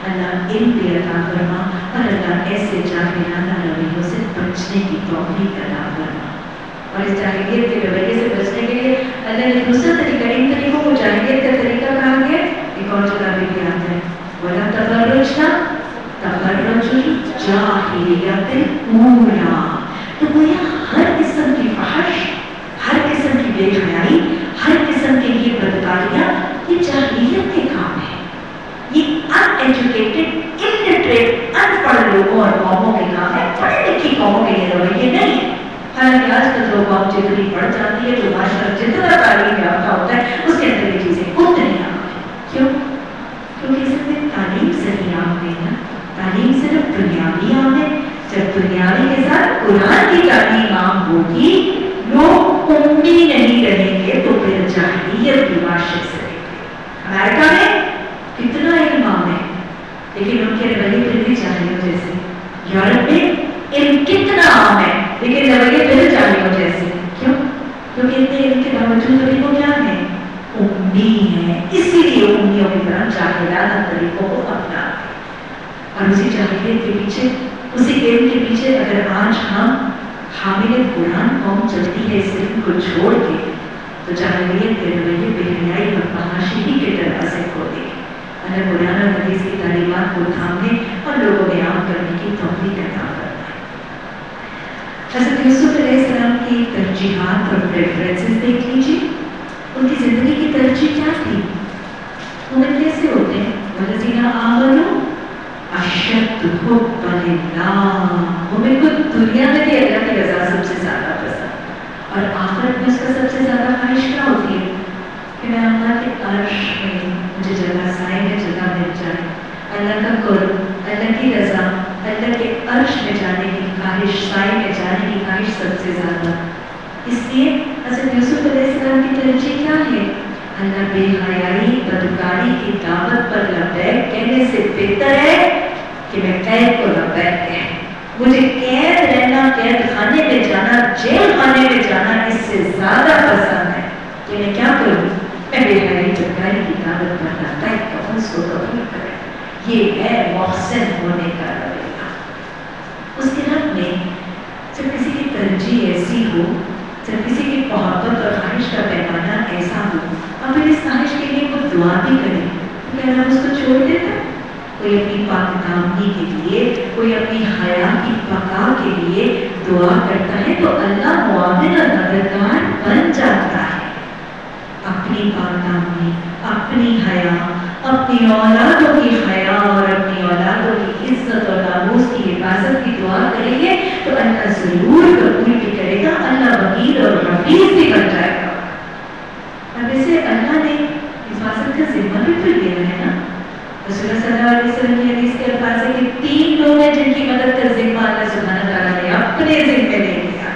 S1: अल्लाह इल्म भी अता फरमा और अल्लाह ऐसे जाहिलाना रवैयों से बचने की तौफीक अता फरमा। और इस जाहिलियत के रवैये से बचने के लिए अल्लाह ने दूसरा तरीका, इन तरीकों को जाहिलियत का तरीका कहा गया। एक और जगह भी आता है, वला तबर्रुजना तबर्रुजुल जाहिलियतिल ऊला। तो गोया हर किस्म की फहश, हर किस्म की बेहयाई, हर किस्म की ये बदकारियां, ये जाहिलियत के काम है। ये अनएजुकेटेड, इलिटरेट, अनपढ़ लोगों और कौमों के काम है, पढ़े लिखी कौमों के लिए रवैये नहीं है। हालांकि आजकल जो कौम जितनी बढ़ जाती है, जो माशरा जितना तालीम याफ्ता होता है, उसके अंदर ये चीजें उतनी आम है। क्यों? क्योंकि इसमें तालीम सही आम है ना। तालीम सिर्फ दुनियावी आम है। जब दुनियावी के साथ कुरान की तालीम आम होगी, लोग उम्मी नहीं रहेंगे, तो फिर जाहिलियत की माशरे से रहेंगे। अमेरिका में कितना इल्म आम है, लेकिन उनके रवैये फिर भी जाहिलियों जैसे। यूरोप में इल्म कितना आम है, लेकिन रवैये फिर जाहिलियों जैसे। क्यों? क्योंकि इतने इल्म के बावजूद भी वो क्या है? उम्मी है। इसीलिए उम्मियों की तरह जाहिलाना तरीकों को अपना, और उसी जाहिलियत के पीछे, उसी इल्म के पीछे अगर आज हम हामिल कुरान कौम चलती है इस इल्म को छोड़ के, तो जाहिलियत के रवैये बेहयाई और फहाशी ही के दरवाजे खोलेंगे। अल्लाह कुरान और हदीस की तालीमात को थामने और लोगों में आम करने की तौफीक अता फरमाए। हज़रत यूसुफ अलैहिस्सलाम की तरजीहात और प्रेफरेंसेस देख लीजिए। उनकी ज़िंदगी की तरजीह क्या थी? मोमिन कैसे होते हैं? वल्लज़ीना आमनू अशद्दु हुब्बन लिल्लाह। मोमिन को दुनिया में भी अल्लाह की रज़ा सबसे ज़्यादा पसंद, और आखिरत में उसका सबसे ज़्यादा ख्वाहिश क्या होती है? कि मैं अल्लाह के अर्श में, मुझे जगह साए में जगह मिल जाए, अल्लाह का कुर्ब, अल्लाह की रज़ा, अल्लाह के अर्श में जाने की ख्वाहिश, साए में जाने की ख्वाहिश सबसे ज़्यादा। इसलिए हज़रत यूसुफ अलैहिस्सलाम की तरजीह क्या है? अल्लाह बेहयाई, बदकारी की दावत पर लब्बैक कहने से बेहतर है कि मैं कैद को लब्बैक कह। मुझे कैद रहना, कैद खाने में जाना, जेल खाने में जाना इससे ज़्यादा पसंद है कि मैं क्या करूँ? मैं बेहयाई, बदकारी की दावत पर लब्बैक कहूँ, उसको कबूल करें। ये है मोहसिन होने का रवैया। उसके रब में जब किसी की तरजीह ऐसी हो, जब किसी की मोहब्बत और ख्वाहिश का पैमाना ऐसा हो, और फिर इस ख्वाहिश के लिए वो दुआ भी करे, तो क्या अल्लाह उसको छोड़ देता? کوئی اپنی پاک دامنی کے لیے، کوئی اپنی حیا کی بقا کے لیے دعا کرتا ہے تو اللہ معاون اور مددگار بن جاتا ہے۔ اپنی پاک دامنی، اپنی حیا، اپنی اولادوں کی حیا اور اپنی اولادوں کی عزت اور ناموس کی حفاظت کی دعا کریں گے تو اللہ ضرور قبول بھی کرے گا، اللہ وکیل اور حفیظ بھی بن جائے گا۔ اب اسے اللہ نے حفاظت کا ذمہ بھی تو لیا ہے نا۔ رسول اللہ صلی اللہ علیہ وسلم کی حدیث کے الفاظ ہے کہ 3 لوگ ہیں جن کی مدد کا ذمہ اللہ سبحانہ تعالیٰ نے اپنے ذمہ لے لیا۔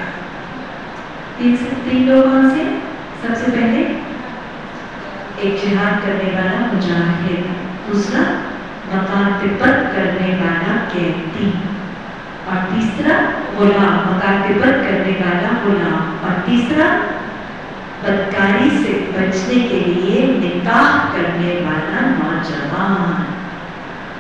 S1: 3 لوگ کون سے؟ سب سے پہلے ایک جہاد کرنے والا مجاہد، دوسرا مکاتبت کرنے والا قیدی، اور تیسرا غلام، مکاتبت کرنے والا غلام، اور تیسرا بدکاری سے بچنے کے لیے نکاح کرنے والا نوجوان۔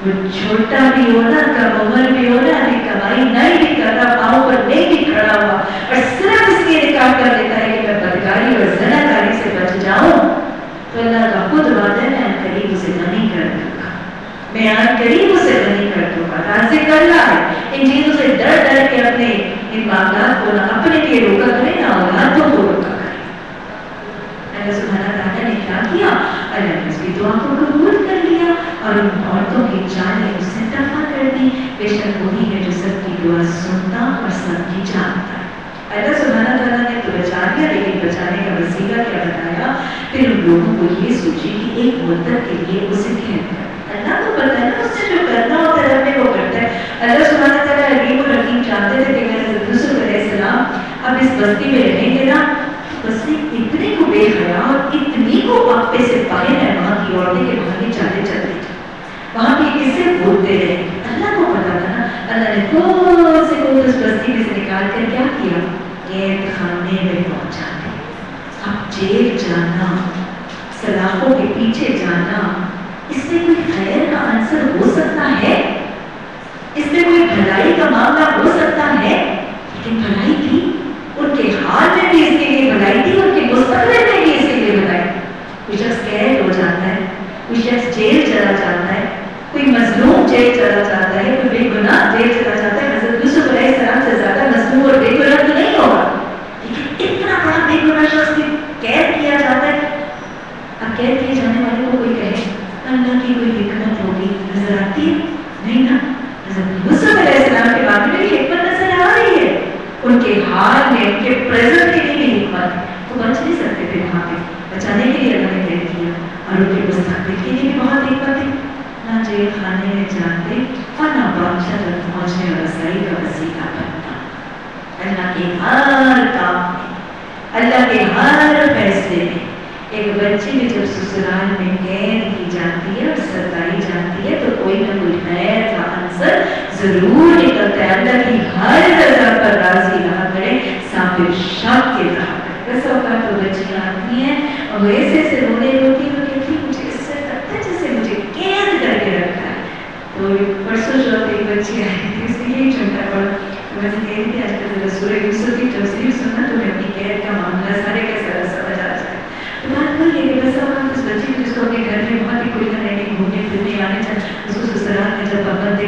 S1: وہ چھوٹا بھی ہونا، کم عمر بھی ہونا، کمائی نہیں بھی کر رہا، پاؤں پر نہیں بھی کھڑا ہوا، اور صرف اس لیے نکاح کر لیتا ہے کہ میں بدکاری اور زناکاری سے بچ جاؤں، تو اللہ کا خود وعدہ ہے میں قریب اسے غنی کر دوں گا، میں قریب اسے غنی کر دوں گا۔ رازق اللہ ہے، ان چیزوں سے ڈر ڈر کے اپنے ان معاملات کو نہ اپنے لیے روکا کرے نہ اولادوں کو روکا کرے۔ اللہ سبحانہ تعالیٰ نے کیا کیا؟ اللہ نے اس کی دعا کو قبول کر لیا اور ان عورتوں کی جانیں اس سے دفع کر دی۔ بے شک وہی ہے جو سب کی دعا سنتا اور سب کی جانتا ہے۔ اللہ سبحانہ تعالیٰ نے تو بچا لیا، لیکن بچانے کا وسیلہ کیا بتایا؟ پھر ان لوگوں کو یہ سوچے کہ ایک مدت کے لیے اسے قید کر۔ اللہ کو پتہ ہے نا اس سے جو کرنا ہوتا ہے رب وہ کرتا ہے۔ اللہ سبحانہ تعالیٰ علیم و حکیم جانتے تھے کہ حضرت یوسف علیہ السلام اب اس بستی میں رہیں گے نا، بستی اتنے کو بے حیا اور اتنی کو اپنے سے باہر ہے وہاں کی عورتیں کہ وہاں کی چالیں چلتی تھی، وہاں کی کسے بولتے رہے۔ اللہ کو پتا تھا نا، اللہ نے خود سے خود اس بستی میں سے نکال کر کیا کیا؟ قید خانے میں پہنچا دیا۔ اب جیل جانا، سلاخوں کے پیچھے جانا، اس میں کوئی خیر کا عنصر ہو سکتا ہے؟ اس میں کوئی بھلائی کا معاملہ ہو سکتا ہے؟ لیکن بھلائی تھی، ان کے حال میں بھی اس کے لیے بھلائی تھی، ان کے مستقبل میں بھی اس کے لیے بھلائی۔ کوئی شخص قید ہو جاتا ہے، کوئی شخص جیل چلا جاتا ہے، کوئی مظلوم جیل چلا جاتا ہے، کوئی بے گناہ جیل چلا جاتا ہے۔ حضرت یوسف علیہ السلام سے زیادہ مظلوم اور بے گناہ تو نہیں ہوگا، لیکن اتنا بڑا بے گناہ شخص قید کیا جاتا ہے۔ اب قید کیے جانے والے کو کوئی کہے اللہ کی کوئی حکمت ہوگی، نظر آتی ہے؟ نہیں نا۔ حضرت یوسف علیہ السلام کے بارے میں بھی حکمت نظر آ رہی ہے، ان کے حال میں، ان کے پریزنٹ کے لیے بھی حکمت ہے۔ وہ بچ نہیں سکتے تھے وہاں پہ، بچانے کے لیے اللہ نے قید کیا، اور ان کے مستقبل کے لیے بھی بہت حکمت ہے۔ نہ جیل خانے میں جاتے اور نہ بادشاہ تک پہنچنے اور رسائی کا وسیلہ بنتا۔ اللہ کے ہر کام میں، اللہ کے ہر فیصلے میں ایک بچی بھی جب سسرال میں قید کی جاتی ہے اور ستائی جاتی ہے تو کوئی نہ کوئی خیر کا عنصر ضرور نکلتا ہے۔ اللہ کی ہر رضا پر راضی رہا کرے، صابر شک کے رہا کرے۔ بس اوقات تو بچیاں آتی ہیں اور ایسے سے رونے روتی ہیں، کہتی مجھے اس سے لگتا ہے جیسے مجھے قید کر کے رکھا ہے۔ تو پرسوں جو ایک بچی آئی تھی، اس نے یہی چنتا پڑا، میں نے کہہ دی آج کل سورہ یوسف کی تفسیر سننا تو میں اپنی قید کا معاملہ سارے کے سارا سمجھ آ جائے۔ بات وہی ہے کہ بس اب اس بچے کو جس کو اپنے گھر میں بہت ہی کوئی نہ رہنے گھومنے پھرنے آنے چاہے، اس کو سسرال میں جب پابند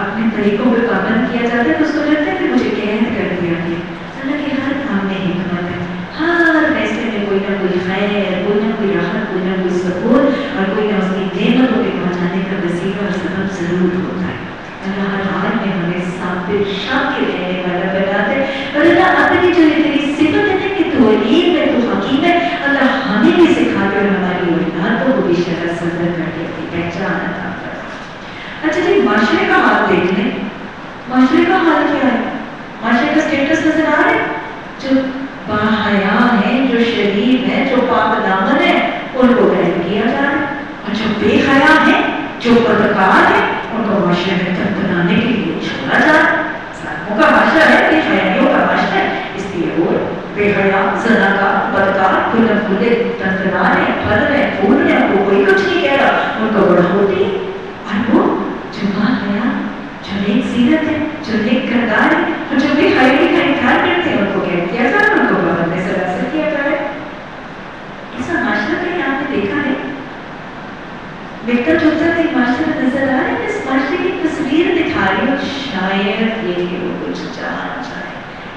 S1: اپنے طریقوں پہ پابند کیا جاتا ہے تو اس کو لگتا ہے کہ مجھے قید کر دیا گیا۔ اللہ کے ہر کام میں حکمت ہے، ہر فیصلے میں کوئی نہ کوئی خیر، کوئی نہ کوئی راحت، کوئی نہ کوئی سکون اور کوئی نہ اس کی نعمتوں پہ پہنچانے کا وسیلہ اور سبب ضرور ہوتا ہے۔ اللہ ہر حال میں ہمیں صابر شاکر رہنے والا بناتا ہے، اور اللہ اپنی جو اتنی صفت ہے کہ تو علیم ہے، تو حکیم ہے، اللہ ہمیں بھی سکھا کر ہماری اولادوں کو بھی شرح صدر کر کے اپنی پہچان عطا کرتا۔ اچھا جی، معاشرے کا حال دیکھ لیں، معاشرے کا حال کیا ہے؟ معاشرے کا اسٹیٹس نظر آ رہا ہے؟ جو باحیا ہیں، جو شریف ہیں، جو پاک دامن ہیں، ان کو قید کیا جا رہا ہے، اور جو بے حیا ہیں، جو بدکار ہیں، ان کو معاشرے میں تنگانے کے لیے چھوڑا جا رہا ہے۔ ظالموں کا معاشرہ ہے، بے حیاؤں کا معاشرہ ہے، اس لیے وہ بے حیا، زناکار، بدکار، کھلے کھلے تنگانے ہیں، پھل ہیں، پھول ہیں، وہ کوئی کچھ نہیں کہہ رہا، ان کو بڑا ہوتی ہے۔ اور وہ جو باحیا، جو نیک سیرت ہے، جو نیک کردار ہے، اور جو بے حیائی کا انکار کرتے ہیں، ان کو قید کیا جا رہا ہے، ان کو بہت میں سلاسل کیا جا رہا ہے۔ ایسا معاشرہ کہیں آپ نے دیکھا ہے؟ ملتا جلتا کہیں معاشرہ نظر آ رہا ہے؟ माशरे की तस्वीर दिखा रही हूँ, शायद ये कि वो कुछ जान जाए।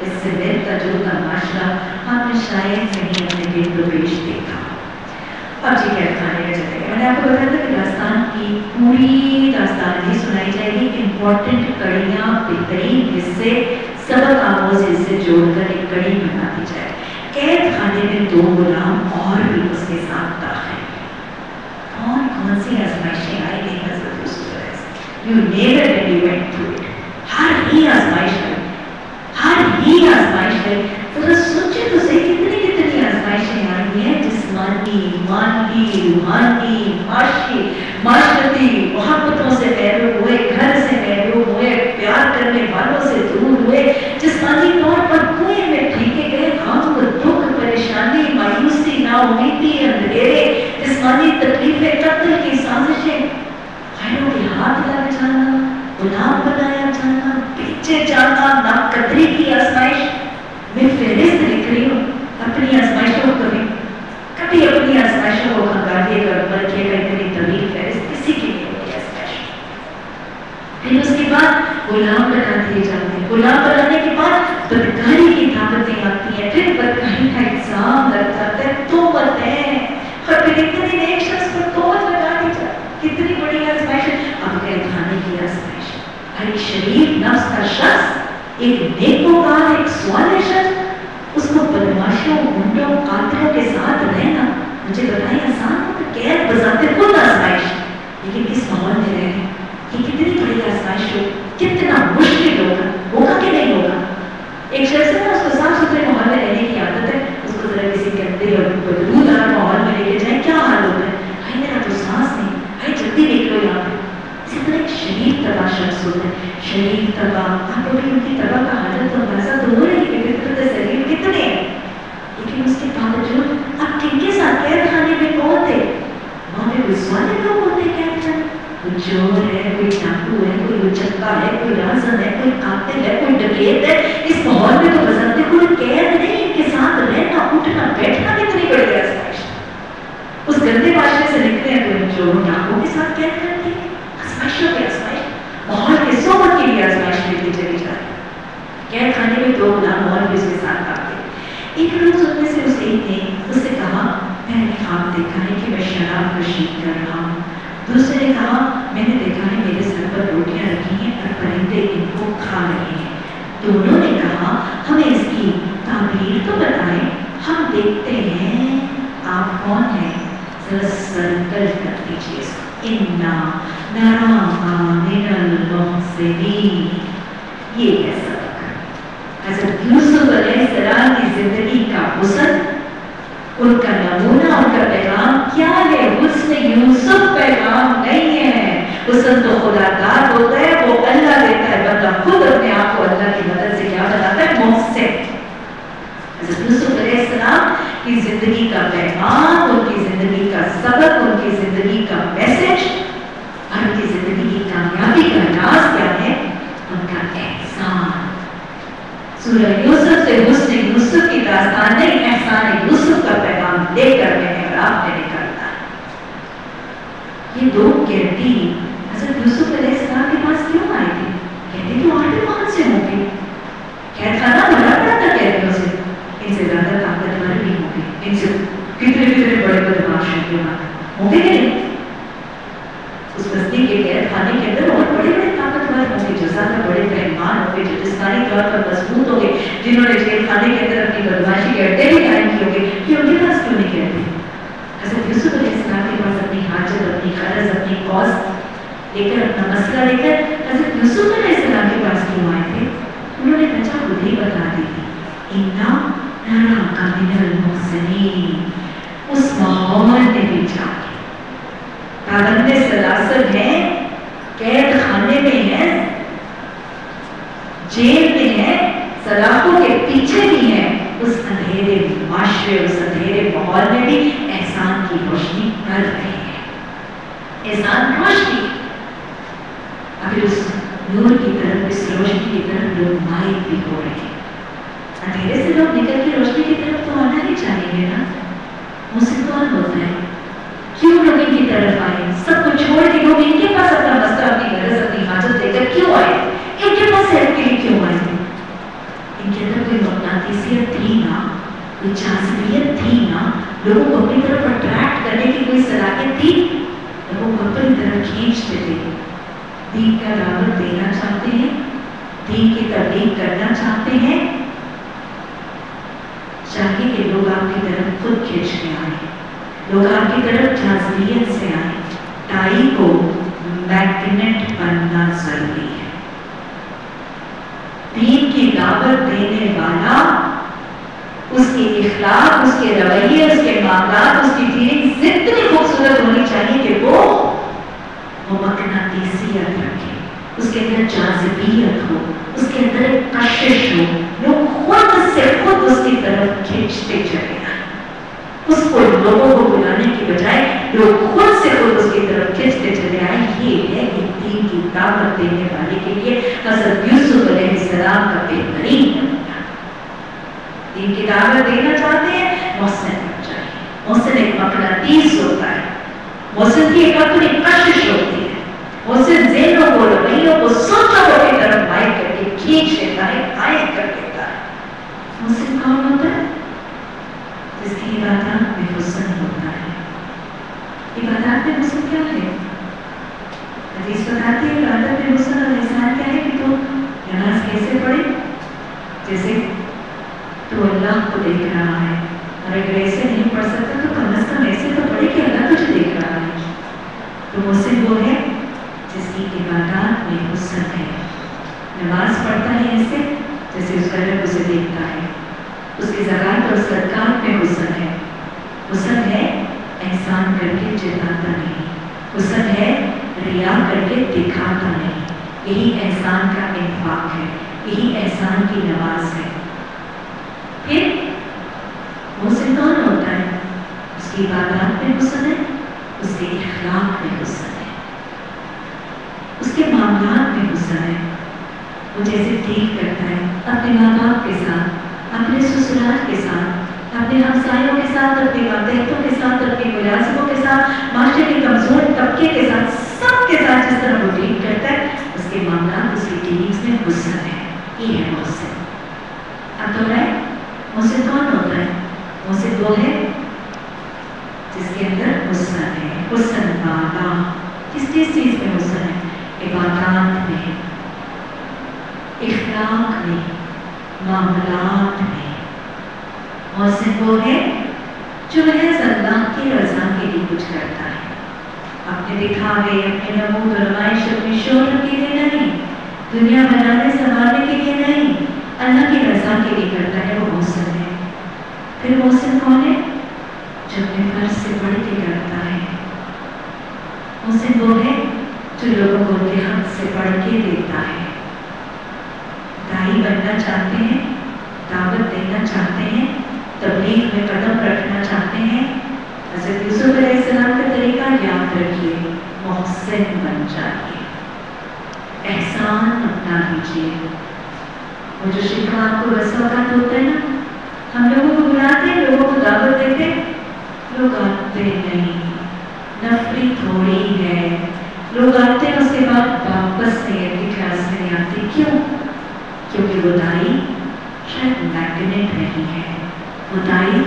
S1: इससे मिलता जुलता माशरा हमने शायद नहीं अपने दिल को पेश देखा। अब जी कैद खाने में चले गए। मैंने आपको बताया था कि दास्तान की पूरी दास्तान नहीं सुनाई जाएगी, इम्पोर्टेंट कड़ियाँ, बेहतरीन हिस्से, सबक आमोज हिस्से जोड़कर एक कड़ी बना दी जाए। कैद खाने में 2 गुलाम और भी उसके साथ दाखिल। कौन कौन सी आजमाइशें आएंगी हज़रत यूसुफ अलैहिस्सलाम? You never really went through it. हर ही आजमाइश है, जरा सोचे तो सही कितनी आजमाइशें आई हैं, जिस्मानी, मानवी, रूहानी, माशरती, मोहब्बतों से महरूम हुए, घर से महरूम हुए, प्यार करने वालों से दूर हुए, जिस्मानी तौर पर कुएं में फेंके गए, गम, दुख, परेशानी, मायूसी, नाउमीदी, अंधेरे, जिस्मानी तकलीफें, कत्ल की साजिशें, गैरों के हाथ लग जाना, गुलाम बनाया जाना, बेचे जाना, नाकदरी की आजमाइश। मैं फहरिस्त लिख रही हूँ अपनी आजमाइशों को, कभी अपनी आजमाइशों को खंगालिएगा, बल्कि इतनी तवील फहरिस्त किसी की नहीं होती आजमाइश। फिर उसके बाद गुलाम बना दिए जाते हैं। गुलाम बनाने के बाद बदकारी की ताकतें आती हैं, फिर बदकारी का इल्जाम लग जाता है, तोहमतें, और फिर इतनी नेक शख्स पर तोहमत लगा दी जाती। कितनी बड़ी आजमाइश है। अब कैद खाने की आजमाइश, एक शरीफ नफ्स का शख्स, एक नेकोकार, एक स्वालिह शख्स, उसको बदमाशों, गुंडों, कातिलों के साथ रहना, मुझे बताइए आसान हो? कैद बजाते खुद आजमाइश, लेकिन इस माहौल में रह रहे, ये कितनी बड़ी आजमाइश हो, कितना मुश्किल होगा कि नहीं होगा? एक शख्स है ना, उसको साफ सुथरे माहौल में रहने की आदत है, उसको जरा किसी गंदे और बदबूदार माहौल में लेके जाए, क्या हाल होता है? भाई मेरा तो सांस नहीं, भाई जल्दी निकलो यहाँ पे। इसी तरह एक शरीफ तबा शख्स होता है, शरीफ तबा, आपको भी उनकी तबा का हालत तो अंदाजा तो हो रही है, फितरत शरीर कितने हैं, लेकिन उसके बावजूद अब किनके साथ कैद खाने में कौन थे? वहाँ पे कोई स्वालिह लोग होते हैं कैद खाने, कोई चोर है, कोई डाकू है, कोई उचक्का है, कोई राज़न है, कोई कातिल है, कोई डकैत है। इस माहौल में तो बजाते कोई कैद नहीं, इनके साथ रहना, उठना, बैठना कितनी बड़ी आजमाइश। उस गंदे माशरे से निकले हैं तो चोरों, डाकुओं के साथ कैद करते हैं, आजमाइशों की आजमाइश, माहौल के सोबत के लिए आजमाइश मिलती चली जा रही। कैद खाने में 2 गुलाम और भी उसके साथ आते। एक रोज उनमें से उस एक ने उससे कहा, मैंने ख्वाब देखा है कि मैं शराब नशीब कर रहा हूँ। दूसरे ने कहा, मैंने देखा है मेरे सर पर रोटियां रखी हैं और परिंदे इनको खा रहे हैं। दोनों ने कहा, हमें इसकी ताबीर तो बताएं, हम देखते हैं आप कौन हैं, जरा सर्कल कर दीजिए। इन्ना नराका मिनल मुहसिनीन, ये है सबक। हज़रत यूसुफ अलैहिस्सलाम की जिंदगी का हुस्न, उनका नमूना, उनका पैगाम क्या है? हुस्न यूसुफ पैगाम नहीं है। हुस्न तो खुदा दाद होता है, वो अल्लाह देता है, बंदा खुद अपने आप को अल्लाह की मदद से क्या बनाता है? मुहसिन। हज़रत यूसुफ अलैहिस्सलाम की जिंदगी का पैगाम, उनकी जिंदगी का सबक, उनकी जिंदगी का मैसेज और उनकी जिंदगी की कामयाबी का राज क्या है? उनका एहसान। सूरह यूसुफ से हुस्न यूसुफ की दास्तान नहीं, एहसान यूसुफ का पैगाम लेकर मैंने आपने निकलना है। ये 2 कहती हज़रत यूसुफ अलैहिस्सलाम के पास क्यों आई थी? कहती तो आटे कौन से होंगे, कैद खाना बड़ा बड़ा था कैदियों से, इनसे ज्यादा ताकतवर भी होंगे, इनसे कितने बड़े बदमाश होंगे कि नहीं? उस बस्ती के कैद खाने के अंदर और बड़े बड़े ताकतवर होंगे, जो ज्यादा बड़े पहलवान होंगे, जो जिस्मानी तौर पर मजबूत होंगे, जिन्होंने जेल खाने के अंदर अपनी बदमाशी के अड्डे भी कायम किए होंगे। ये उनके पास क्यों नहीं कहते? हज़रत यूसुफ अलैहिस्सलाम के पास अपनी हाजत, अपनी गरज, अपनी कौस लेकर, अपना मसला लेकर हज़रत यूसुफ अलैहिस्सलाम के पास क्यों आए थे? उन्होंने वजह खुद ही बता दी थी, इन्ना नराका मिनल मुहसिनीन। उस माहौल में भी जाके पाबंदे सलासल हैं, कैद खाने में है, जेल में है, सलाखों के पीछे भी है, उस अंधेरे माशरे, उस अंधेरे माहौल में भी एहसान की रोशनी कर रहे हैं, एहसान रोशनी। अभी उस नूर की तरफ, इस रोशनी की तरफ लोग माइल भी हो रहे हैं। अंधेरे से लोग निकल के रोशनी की तरफ तो आना ही चाहिए ना, मुझसे कौन होता है? क्यों लोग इनकी तरफ आए? सब कुछ छोड़ के लोग इनके पास अपना मसला, अपनी गरज, दीन का दावत देना चाहते हैं, दीन की तबलीग करना चाहते हैं, चाहिए कि लोग आपकी तरफ खुद खींच के आए, लोग आपकी तरफ जाज़बियत से आए। दाई को मैग्नेट बनना जरूरी है। दीन की दावत देने वाला, उसके इखलाक, उसके रवैये, उसके मामलात, उसकी फीलिंग्स इतनी खूबसूरत होनी चाहिए कि वो मकनातीसियत रखे, उसके अंदर जाज़बियत हो, उसके अंदर एक कशिश हो, लोग खुद से खुद उसकी तरफ खींचते चले आए। उसको लोगों को बुलाने की बजाय लोग खुद से खुद उसकी तरफ खींचते चले आए। ये है एक दीन की दावत देने वाले के लिए हज़रत यूसुफ अलैहिस्सलाम का बेहतरीन नमूना। दीन की दावत देना चाहते हैं, मोहसिन बन जाइए। मोहसिन एक मकनातीस होता है, मोहसिन की एक अपनी कशिश होती है, मोहसिन ज़हनों को, रवैयों को, सोचों की तरफ माइल करके खींच लेता है, कायम कर देता है। मोहसिन कौन होता है? जिसकी इबादत में हुस्न होता है। इबादत में हुस्न क्या है? हदीस बताती है इबादत में हुस्न और ihसान क्या है कि तो नमाज कैसे पढ़े, जैसे तो अल्लाह को देख रहा है, और अगर ऐसे नहीं पढ़ सकता तो कम से कम ऐसे तो पढ़े कि अल्लाह तुझे देख रहा है। तो मुहसिन वो है जिसकी इबादत में हुस्न है। नमाज पढ़ता है ऐसे जैसे उसका रब उसे देखता है, उसकी ज़कात और सदकात में हुस्न है। हुस्न है एहसान करके जताता नहीं, हुस्न है रिया करके दिखाता नहीं। यही एहसान का इंफाक है, यही एहसान की नमाज है। फिर मुहसिन कौन होता है? उसकी इबादत में हुस्न है, उसके इखलाक में हुस्न है, उसके मामलात में हुस्न है। वो जैसे डील करता है अपने माँ बाप के साथ, अपने ससुराल के साथ, अपने हमसायों के साथ, अपने मातहतों के साथ, अपने मुलाजिमों के साथ, माशरे के कमजोर तबके के साथ, सबके साथ जिस तरह वो डील करता है, उसके मामलात, उसकी डीलिंग्स में हुस्न है। ये है मुहसिन। अब तो है मुहसिन कौन होता है? मुहसिन वो है जिसके अंदर हुस्न है। हुस्न वाला किस चीज में हुस्न है? इबादत में, इखलाक में, मामलात में। मुहसिन वो है जो महज अल्लाह की रज़ा के लिए कुछ करता है, अपने दिखावे, अपने नमूद नुमाइश, अपनी शोहरत के लिए नहीं, दुनिया बनाने संभालने के लिए नहीं, अल्लाह की रज़ा के लिए करता है। वो मुहसिन है। फिर मुहसिन कौन है? जो अपने फर्ज से बढ़ के करता है। मुहसिन वो है जो लोगों को उनके हक से बढ़ के देता है। दाई बनना चाहते हैं, दावत देना चाहते हैं, तबलीग में कदम रखना चाहते हैं, हज़रत यूसुफ अलैहिस्सलाम का तरीका याद रखिए, मोहसिन बन जाइए, एहसान अपना लीजिए। वो जो शिकवा आपको रसवक़त होता है ना, हम लोगों को बुलाते हैं, लोगों को दावत देते, लोग आते नहीं, नफरी थोड़ी है, लोग आते हैं उसके बाद वापस नहीं अपनी क्लास में नहीं आते। क्यों? क्योंकि वो दाई शायद मैग्नेट नहीं है, वो दाई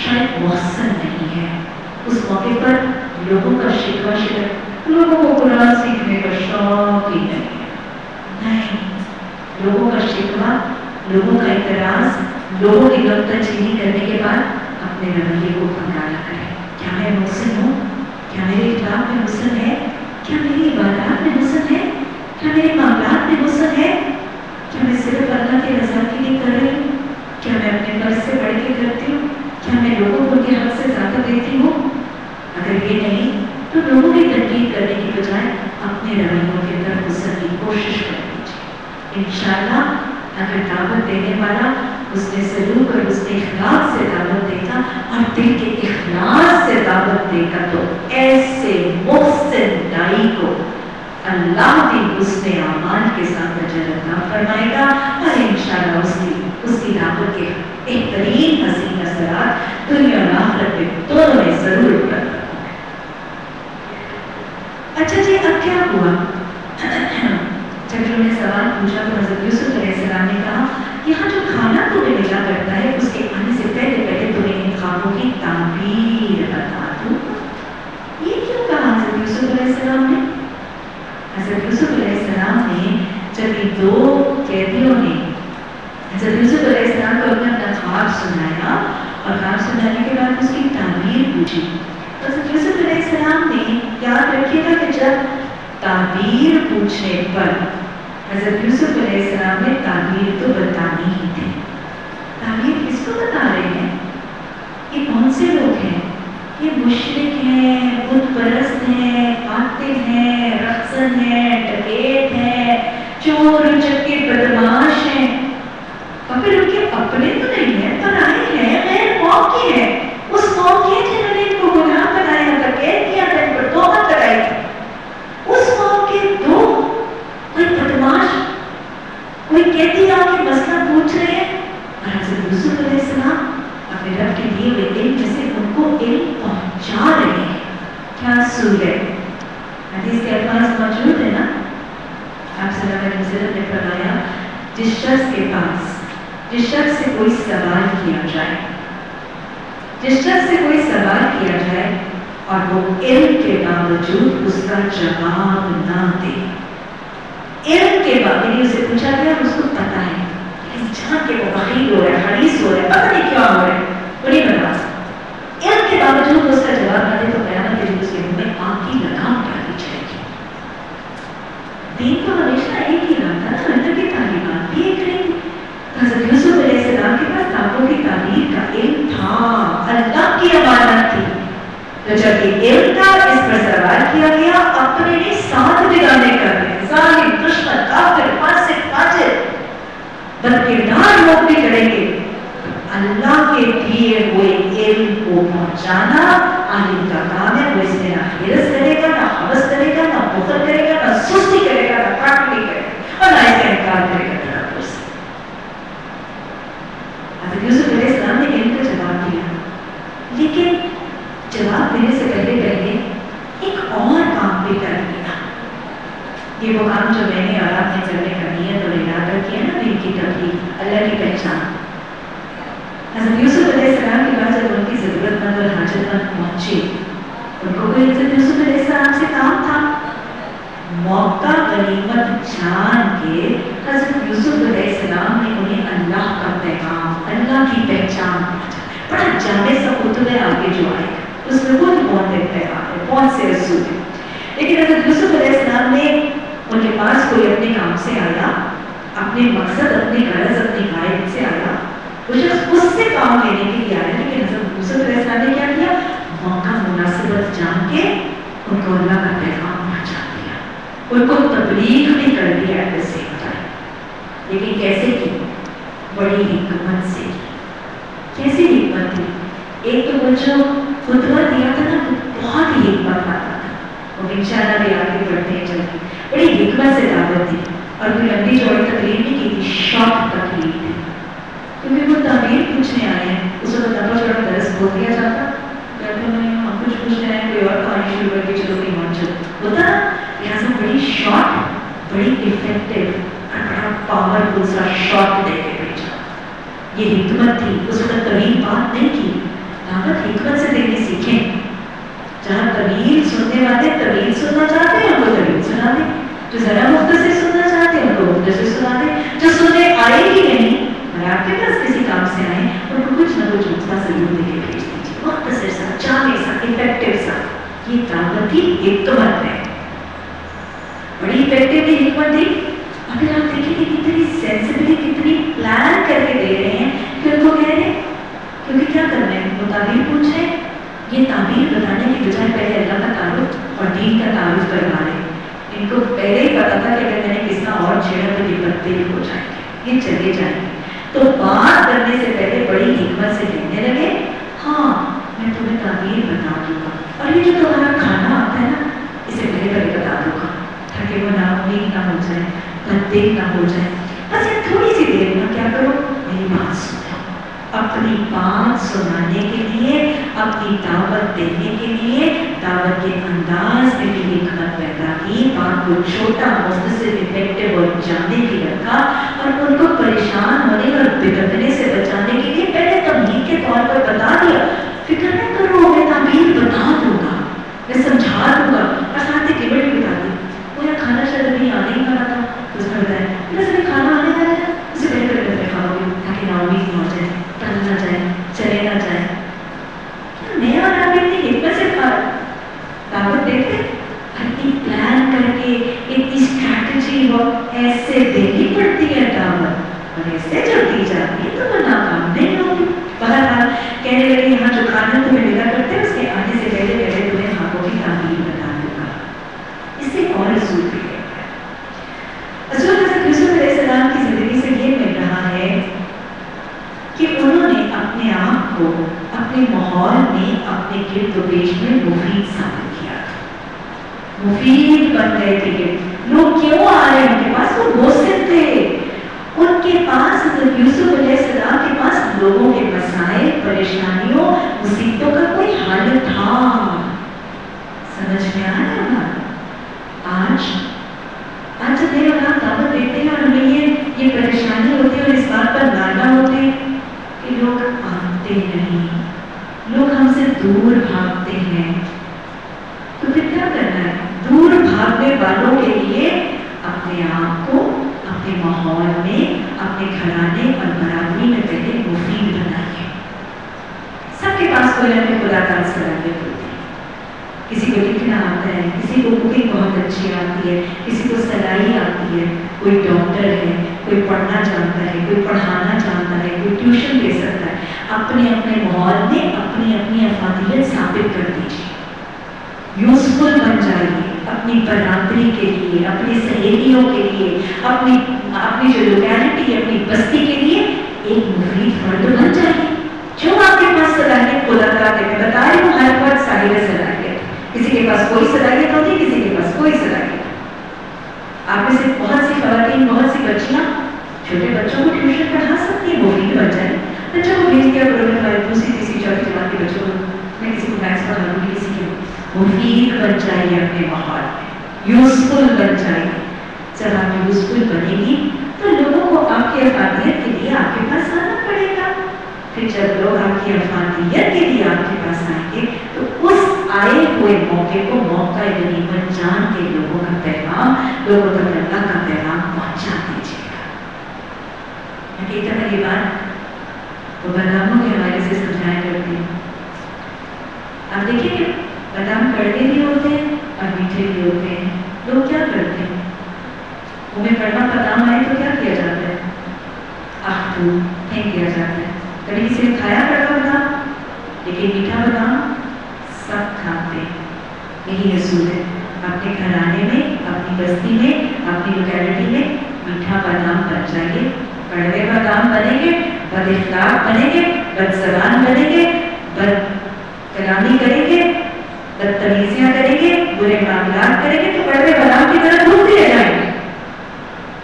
S1: शायद मोहसिन नहीं है। उस मौके पर लोगों का शिकवा लोगों को कुरान सीखने का शौक ही नहीं है। नहीं, लोगों का शिकवा, लोगों का इतराज, लोगों की नुक्ताचीनी करने के बाद अपने रवैये को भंगाला करें। क्या मैं मुहसिन हूँ? क्या मेरे इखलाक में हुस्न है? क्या मेरी इबादत में हुस्न है? क्या मेरे मामलात में हुस्न है? क्या मैं सिर्फ अल्लाह की रज़ा के लिए कर रही हूँ? क्या मैं अपने फर्ज से बढ़ के करती हूँ? क्या मैं लोगों को उनके हक से ज़्यादा देती हूँ? अगर ये नहीं तो लोगों की तनकीद करने की बजाय अपने रवैयों के अंदर हुस्न की कोशिश कर लीजिए। इंशाअल्लाह अगर दावत देने वाला उसने सलूक और उसने इखलास से दावत देगा और दिल के इखलास से दावत देगा तो ऐसे मुहसिन दाई को अल्लाह भी उसने आमाल के साथ अजर अता फरमाएगा और इंशाअल्लाह उसकी दावत के बेहतरीन हसीन असरात दुनिया और आखिरत में दोनों में जरूर पड़ता। अच्छा जी, अब क्या हुआ? जब उन्होंने सवाल पूछा तो हज़रत यूसुफ अलैहिस्सलाम ने कहा, यहाँ जो खाना तुम्हें मिला करता है उसके आने से पहले पहले तुम्हें इन ख्वाबों की ताबीर बता दूँ। ये क्यों कहा हज़रत यूसुफ अलैहिस्सलाम ने? हज़रत यूसुफ ने जब ये दो कैदियों ने हज़रत यूसुफ अलैहिस्सलाम को अपना ख्वाब सुनाया और ख्वाब सुनाने के बाद उसकी ताबीर पूछी, तो हज़रत यूसुफ अलैहिस्सलाम ने, याद रखिएगा कि जब ताबीर पूछने पर हज़रत यूसुफ अलैहिस्सलाम ने ताबीर तो बतानी ही थी। ताबीर किसको बता रहे हैं? ये कौन से लोग हैं? ये मुशरिक हैं, बुत परस्त हैं, कातिल हैं, रक्सन हैं, डकैत हैं, चोर उचक्के बदमाश हैं। और फिर उनके अपने तो नहीं है, पर आए हैं गैर कौम के हैं। उस कौम के जिन्होंने इनको गुनाह बनाया, डकैत किया था, इन पर तोहमत लगाई थी। उस कौम के दो कोई बदमाश, कोई कैदी आके मसला पूछ रहे हैं और हज़रत यूसुफ अलैहिस्सलाम अपने रब के दिए हुए इल्म से उनको इल्म पहुंचा रहे हैं। क्या सूरह हदीस के अल्फाज मौजूद है ना? आप सल्लल्लाहु अलैहि वसल्लम ने फरमाया, जिस शख्स से कोई सवाल किया जाए, जिस शख्स से कोई सवाल किया जाए और वो इल्म के बावजूद उसका जवाब ना दे, इल्म के बावजूद उसे पूछा गया और उसको पता है जहाँ के वो बखील हो रहा है, हरीस हो रहा है, पता नहीं क्या हो रहा है, वो नहीं बता सकता। इल्म के बावजूद उसका जवाब ना दे तो क़यामत के दिन उसके मुंह में आग की लगाम डाली जाएगी। दीन तो हमेशा एक ही रहा था ना, अंदर की तालीमात भी एक रही। हज़रत यूसुफ अलैहिस्सलाम के पास ताबों की ताबीर का इल्म था, अल्लाह की अमानत थी। तो जब ये इल्म था, इस पर सवाल किया गया, अपने लिए साथ बिगाड़ने कर रहे, जालिम, दुश्मन, काफिर, फासिक, फाजिर, बदकिरदार लोग भी करेंगे। अल्लाह के दिए हुए इल्म को पहुंचाना आलिम का काम है। वो इसमें ना हिरस करेगा, ना हवस करेगा, ना बुखल करेगा, ना सुस्ती करेगा, ना काटली करेगा और ना इसका इनकार करेगा। हज़रत यूसुफ अलैहिस्सलाम ने इल्म का जवाब दिया, लेकिन जवाब देने से पहले एक और काम भी कर लिया। ये वो काम जो मैंने और आपने करने का नियत और इरादा किया ना, दीन की तबलीग, अल्लाह की पहचान। हज़रत यूसुफ अलैहिस्सलाम के पास जब उनकी ज़रूरतमंद और हाजतमंद पहुंचे, उनको कोई हज़रत यूसुफ अलैहिस्सलाम से काम था। मौका गनीमत जान के हज़रत यूसुफ अलैहिस्सलाम ने उन्हें अल्लाह का पैगाम, अल्लाह की पहचान बड़ा जाने सा कुतुब आगे जो आए, उसमें खुद बहुत एक पैगाम है, बहुत से रसूल है। लेकिन हज़रत यूसुफ अलैहिस्सलाम ने, उनके पास कोई अपने काम से आया, अपने मकसद, अपनी गरज, अपनी गायब से आया, वो शख्स उससे काम लेने के लिए आया। लेकिन हज़रत यूसुफ अलैहिस्सलाम ने क्या किया? मौका मुनासिबत जान के उनको अल्लाह का पैगाम पहुंचा दिया, उनको तबलीग भी कर दिया एट द सेम टाइम। लेकिन कैसे की? बड़ी हिकमत से की। कैसी हिकमत थी? एक तो वो जो खुतबा दिया था ना, बहुत ही हिकमत आता था, वो इंशाअल्लाह भी आगे बढ़ते हैं चलते, बड़ी हिकमत से दावत दी और कोई लंबी चौड़ी तकरीर नहीं की थी, शॉर्ट तकरीर थी, क्योंकि वो ताबीर पूछने आए हैं। उस वक्त लंबा चौड़ा दर्स बोल दिया जाता, हम कुछ पूछ रहे हैं, कोई और कहानी शुरू करके चलो कहीं और चलो होता ना। यहाँ से बड़ी शॉर्ट, बड़ी इफेक्टिव और बड़ा पावरफुल सा शॉर्ट देके भेजा। ये हिकमत थी। उस वक्त तवील बात नहीं की, दावत हिकमत से देनी सीखें। जहाँ तवील सुनने वाले तवील सुनना चाहते हैं उनको तवील सुना दे, जो जरा मुख्तसर सुनना चाहते हैं उनको मुख्तसर सुना दे, जो सुनने आए ही नहीं और आपके पास किसी काम से आए उनको कुछ न कुछ नुस्खा जरूर देके भेज दीजिए, मुख्तसर सा, जामे सा, इफेक्टिव सा। ये दावत की हिकमत है, बड़ी इफेक्टिव हिकमत थी। अगर आप देखेंगे कितनी सेंसिबली, कितनी प्लान करके दे रहे हैं कि उनको कह रहे हैं, क्योंकि क्या करना है, वो ताबीर पूछ रहे हैं, ये ताबीर बताने की बजाय पहले अल्लाह का तारुफ और दीन का तारुफ करवा रहे हैं। इनको पहले ही पता था कि अगर मैंने किसका और छेड़ा तो ये बदतमीज हो जाएंगे, ये चले जाएंगे। तो बात करने से पहले बड़ी हिकमत से कहने लगे, हाँ मैं तुम्हें ताबीर बता दूंगा और ये जो तुम्हारा खाना आता है ना, इसे पहले बता दूंगा ताकि वो नाउम्मीद ना हो जाए, बददिल ना हो जाए। बस ये थोड़ी सी देर में क्या करो, मेरी बात सुनो। अपनी बात सुनाने के लिए, अपनी दावत देने के लिए दावत के अंदाज में भी हिकमत पैदा की, बात को छोटा, मुख्तसर, इफेक्टिव और जाने की रखा और उनको परेशान होने और बिगड़ने से बचाने के लिए पहले तमहीद के तौर पर बता दिया, फिक्र न करो मैं ताबीर बता दूंगा, मैं समझा दूंगा। और साथ ही लिमिट बता दी, पूरा खाना शायद अभी आने ही वाला था, इतनी प्लान करके इतनी स्ट्रैटेजी वो ऐसे देनी पड़ती है दावत, और ऐसे जब दी जाती है तो वो नाकाम नहीं होगी। बहरहाल कहने लगे यहाँ जो खाना तुम्हें मिला करते हैं उसके आने से पहले पहले तुम्हें हाथों की तामीर बता दूंगा। इससे और रसूल भी कहता है, रसूल हज़रत यूसुफ अलैहिस्सलाम की जिंदगी से ये मिल रहा है कि उन्होंने अपने आप को अपने माहौल में अपने गिर्द पेश में मुफीद साबित किया, मुफीद बन गए थे। लोग क्यों आ रहे हैं उनके पास? वो मोहसिन थे, उनके पास हज़रत यूसुफ अलैहिस्सलाम के पास लोगों के मसाइल, परेशानियों, मुसीबतों का कोई हल था। समझ में आ रहा है? आज जब ये लोग दावत देते हैं और हमें ये परेशानी होती है और इस बात पर नारा होते हैं कि लोग आते नहीं, लोग हमसे दूर भागते हैं, तो फिर क्या करना है? दूर भागने वालों के लिए अपने आप को अपने माहौल में, अपने घराने और बराबरी में पहले मुफीद बनाइए। सबके पास कोई ना कोई खुदा का सलाहियत होती है, किसी को लिखना आता है, किसी को कुकिंग बहुत अच्छी आती है, किसी को सिलाई आती है, कोई डॉक्टर है, कोई पढ़ना जानता है, कोई पढ़ाना जानता है, कोई ट्यूशन दे सकता है। अपने अपने माहौल में अपनी अपनी अफादियत साबित कर दीजिए, यूजफुल बन जाइए अपनी बराबरी के लिए, अपनी सहेलियों के लिए, अपनी जो लोकेलिटी है, अपनी बस्ती के लिए एक मुफीद फर्द बन जाइए। जो आपके पास सलाहियत खुदा ताला ने बताया, वो हर वक्त साहिब सलाहियत, किसी के पास कोई सलाहियत होती, किसी के पास कोई सलाहियत। आप में से बहुत सी खवातीन, बहुत सी बच्चियां छोटे बच्चों को ट्यूशन पढ़ा सकती है, मुफीद बन जाए। बच्चों को भेज दिया करो, हमारे दूसरी तीसरी चौथी जमात के बच्चों को, मैं किसी को मैथ्स पढ़ा दूंगी, किसी को मुफीद बन जाइए, अपने माहौल में यूजफुल बन जाइए। जब आप यूजफुल बनेगी तो लोगों को आपकी अफादियत के लिए आपके पास आना पड़ेगा। फिर जब लोग आपकी अफादियत के लिए आपके पास आएंगे तो उस आए हुए मौके को मौका गनीमत जान के लोगों का पैगाम, लोगों तक अल्लाह का पैगाम पहुंचा दीजिएगा। हकीकत ये बात वो बादामों के हवाले से समझाया करती है। आप देखिए बादाम कड़वे भी होते हैं और मीठे भी होते हैं। लोग क्या करते हैं? मुँह में कड़वा बादाम आए तो क्या किया जाता है? फेंक दिया जाता है। कभी किसी ने खाया कड़वा बादाम? लेकिन मीठा बादाम सब खाते हैं। यही असूल है, अपने घराने में, अपनी बस्ती में, अपनी लोकेलिटी में मीठा बादाम बन जाइए। कड़वे बादाम बनेंगे, बद-इख्लाक बनेंगे, बदज़बान बनेंगे, बद कलामी करेंगे, बदतमीजियां करेंगे, बुरे मामलात करेंगे तो कड़वे बादाम की तरह डूबते रह जाएंगे।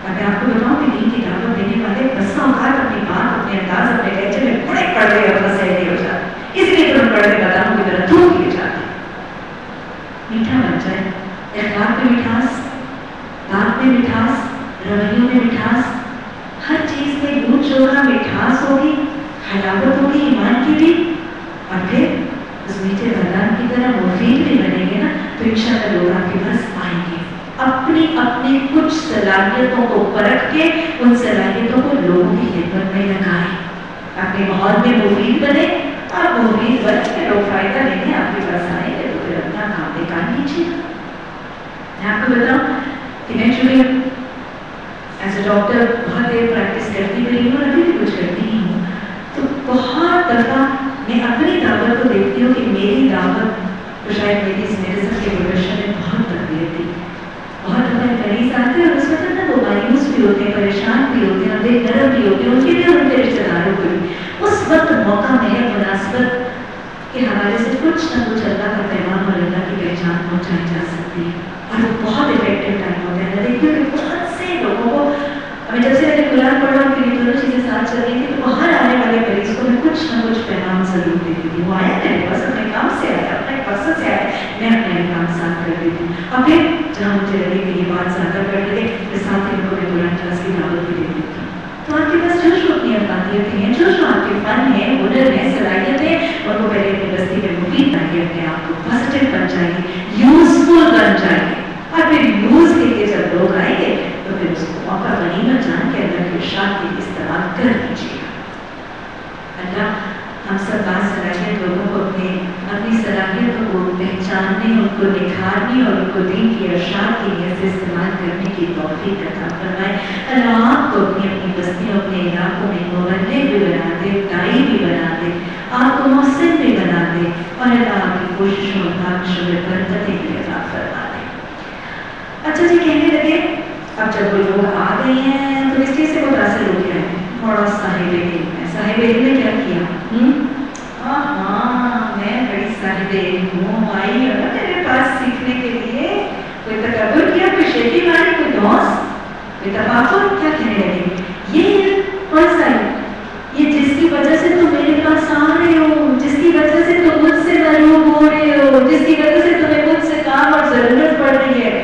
S1: मैं आपको बताऊं कि दीन की दावत देने वाले बसा औकात अपनी बात, अपने अंदाज, अपने लहजे में बड़े कड़वे और मसले हो जाते, इसलिए तो कड़वे बादाम की तरह धूप किए जाते। मीठा बन जाए, इख्लाक में मिठास, बात में मिठास, रवैयों में मिठास, हर चीज में दूध जोड़ा मिठास होगी, हलावत होगी ईमान की भी, और फिर उस मीठे बादाम की तरह मुफीद भी बनेंगे ना तो इंशाअल्लाह लोग आपके पास आएंगे। अपनी अपनी कुछ सलाहियतों को परख के उन सलाहियतों को लोगों की खिदमत में लगाएं, अपने माहौल में मुफीद बने। आप मुफीद बन के लोग फायदा लेने आपके पास आएंगे तो फिर अपना काम बेकार कीजिए। मैं आपको बताऊं कि मैं चूंकि एज ए डॉक्टर बहुत देर प्रैक्टिस करती रही हूँ और अभी भी कुछ करती ही हूँ, तो बहुत दफ़ा मैं अपनी दावत को देखती हूँ कि मेरी दावत तो शायद मेरी इस मेडिसिन के प्रोफेशन में बहुत तकलीफ थी। बहुत दफ़ा मरीज आते हैं और उस वक्त ना वो मायूस भी होते हैं, परेशान भी होते हैं, बेनरम भी होते हैं, उनके भी उनके रिश्तेदारों को भी उस वक्त मौका मिले मुनासिबत के हवाले से कुछ ना कुछ अल्लाह का पैगाम और अल्लाह की पहचान पहुँचाई जा सकती है। और वो बहुत इफेक्टिव टाइम होता है। मैं देखती हूँ कि बहुत से लोगों को, हमें जब से मैंने कुरान पढ़ा फिर ये दोनों चीज़ें साथ चल रही थी तो बाहर आने वाले मरीज को मैं कुछ ना कुछ पैगाम जरूर देती थी। वो आया मेरे पास अपने काम से आया, अपने मकसद से आया, मैं अपने काम साथ कर देती हूँ। और फिर जहाँ मुझे लगे कि ये बात ज़्यादा कर लगे तो साथ ही उनको मैं कुरान क्लास की दावत भी दे देती हूँ। तो आपके पास जो जो अपनी अफादियतें हैं, जो जो आपके फन है, हुनर है, सलाहियत है, उनको पहले अपनी बस्ती में मुफीद बनाइए, अपने आप को पॉजिटिव बन जाइए, यूजफुल बन जाइए। और फिर यूज के लिए जब लोग आएंगे तो फिर उसको मौका गनीमत जान के अल्लाह के इरशाद के इस्तेमाल कर दीजिएगा। अल्लाह हम सब बात सलाहियत लोगों को अपनी सलाहियतों को पहचानने, उनको उनको निखारने और उनको दीन की इरशाद की नीयत से इस्तेमाल करने की तौफीक अता फरमाए। अल्लाह आपको अपनी अपनी बस्तियों अपने इलाकों में मुबल्लिग भी बना दे, दाई भी बना दे, आपको मोहसिन भी बना दे और अल्लाह आपकी कोशिशों और काविशों में बरकतें भी अता फरमा दे। अच्छा जी, कहने लगे अब जब वो लोग आ गए हैं तो इस चीज से मुतासिर हो गया है थोड़ा साहिब इल्म है। साहिब इल्म ने क्या किया? हाँ, मैं बड़ी साहिब इल्म हूँ, आई हो ना मेरे पास सीखने के लिए। कोई तकब्बुर किया, कोई शेखी मारी, कोई दोस्त, कोई तफाखुर, क्या कहने लगे? ये कौन सा है? ये जिसकी वजह से तुम मेरे पास आ रहे हो, जिसकी वजह से तुम मुझसे मरूब हो रहे हो, जिसकी वजह से तुम्हें मुझसे काम और जरूरत पड़ रही है,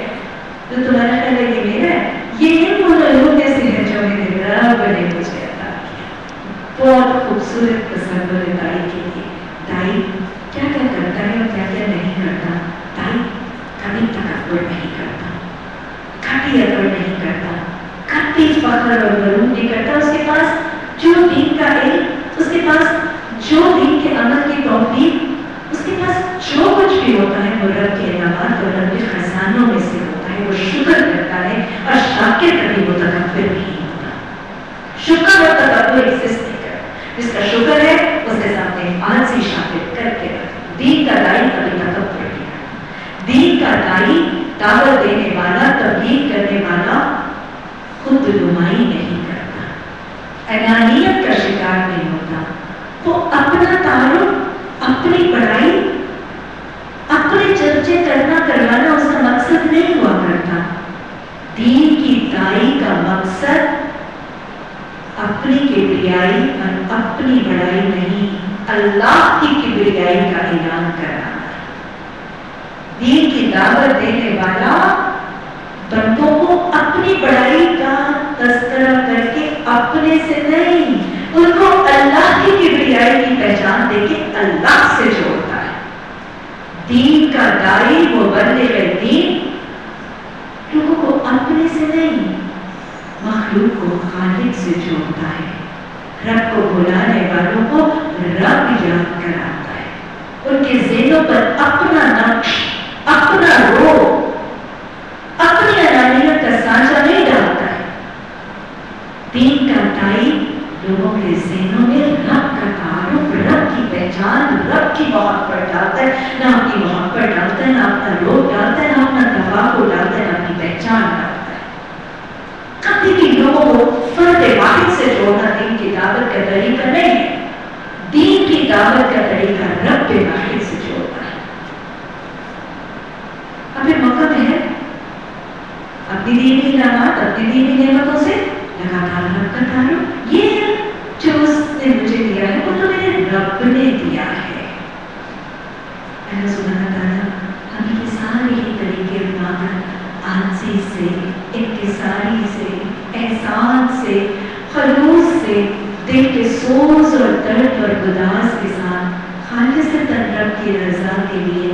S1: तो तुम्हारा ख्याल है ये मेरा है? ये इन लोगों में से है जो मेरे रब ने मुझे अता किया। बहुत खूबसूरत तसव्वुर है दाई के लिए। दाई क्या क्या करता है और क्या क्या नहीं करता। दाई कभी तकब्बुर नहीं करता, कभी अकड़ नहीं करता, कभी फख्र और गरूर नहीं करता। उसके पास जो दीन का इल्म, उसके पास जो दीन के अमल की तौफीक, उसके पास जो कुछ भी होता है वो रब के इनामात और रब के खजानों में से होता है। वो शुक्र करता है और शाकिर कभी वो तकब्बुर नहीं होता। शुक्र और तकब्बुर एग्जिस्ट नहीं करता। जिसका शुक्र है उसके सामने आजी शाकिर करके रखो। दीन का दाई कभी तकब्बुर नहीं करता। दीन का दाई, दावत देने वाला, तबलीग करने वाला खुद नुमाई नहीं करता, अनानियत का शिकार नहीं होता। वो अपना तारुफ, अपनी पढ़ाई, अपने चर्चे करना करवाना उसका मकसद नहीं हुआ करता। दीन की दाई का मकसद अपनी किबरियाई और अपनी बड़ाई नहीं, अल्लाह की किबरियाई का ऐलान कराना है। दीन की दावत देने वाला बंदों को अपनी बड़ाई का तज़किरा करके अपने से नहीं, उनको अल्लाह की किबरियाई की पहचान देके अल्लाह से जोड़ता है। दीन का दाई वो बल्लिग दीन लोगों को अपने से नहीं, मखलूक को खालिक से जोड़ता है। रब को बुलाने वालों को रब याद कराता है। उनके ज़हनों पर अपना नक्श, अपना रोग, अपनी अनानियत का सांचा नहीं डालता है। दीन का दाई लोगों के ज़हनों में रब का तारुफ, रब की पहचान, रब की मोहब्बत डालता है। ना अपनी मोहब्बत डालता है, ना अपना रोग डालता है, ना अपना तफाकुर डालता है, ना अपनी पहचान डालता है। कभी भी लोगों को फर्द वाहिद से जोड़ना दीन की दावत का तरीका नहीं है। दीन की दावत का तरीका रब वाहिद से जोड़ना है। अभी मौका में है अपनी दीनी इनामात, अपनी दीनी नेमतों से लगातार रब का तारुफ। ये जो उसने मुझे दिया है वो तो मेरे रब ने दिया है। अल्लाह सुब्हानहू व तआला हमें ये सारे ही तरीके अपनाकर आजी से, इंकिसारी से, एहसान से, खलूस से, दिल के सोज और दर्द और गुदास के साथ खालिसतन रब की रज़ा के लिए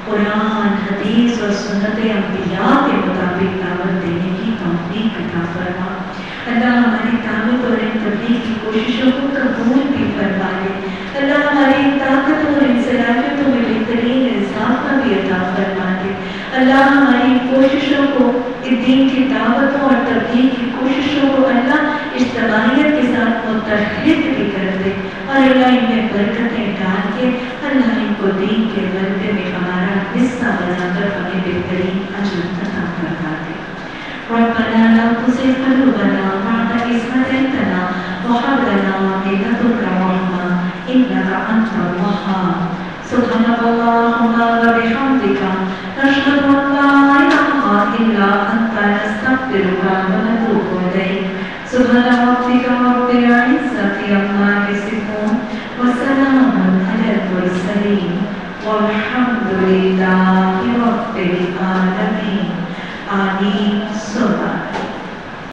S1: कुरान, हदीस और सुन्नत अंबिया के मुताबिक दावत देने की तौफीक अता फरमा। अल्लाह हमारी दावत और इन तबलीग की कोशिशों को कबूल भी फरमा ले। अल्लाह हमारी ताकत और इन सलाहियतों में बेहतरीन इजाफा भी अता फरमा दे। अल्लाह हमारी कोशिशों को, इन दीन की दावतों और तबलीग की कोशिशों को अल्लाह इज्तिमाइयत के साथ मुतहरिक भी कर दे और अल्लाह इनमें बरकतें डाल के अल्लाह इनको दीन के गलबे में हमारा हिस्सा बनाकर हमें बेहतरीन अजर अता फरमा दे। रब्बना ला तुज़िग़ क़ुलूबना बअद इज़ हदैतना व हब लना मिन लदुनका रहमा इन्नका अंतल वह्हाब। सुब्हानकल्लाहुम्मा व बिहम्दिका नशहदु अन ला इलाहा इल्ला अंता नस्तग़फिरुका व नतूबु इलैक। सुब्हान रब्बिका रब्बिल इज़्ज़ति अम्मा यसिफून व सलामुन अलल मुरसलीन वल्हम्दुलिल्लाहि रब्बिल आलमीन। आमीन।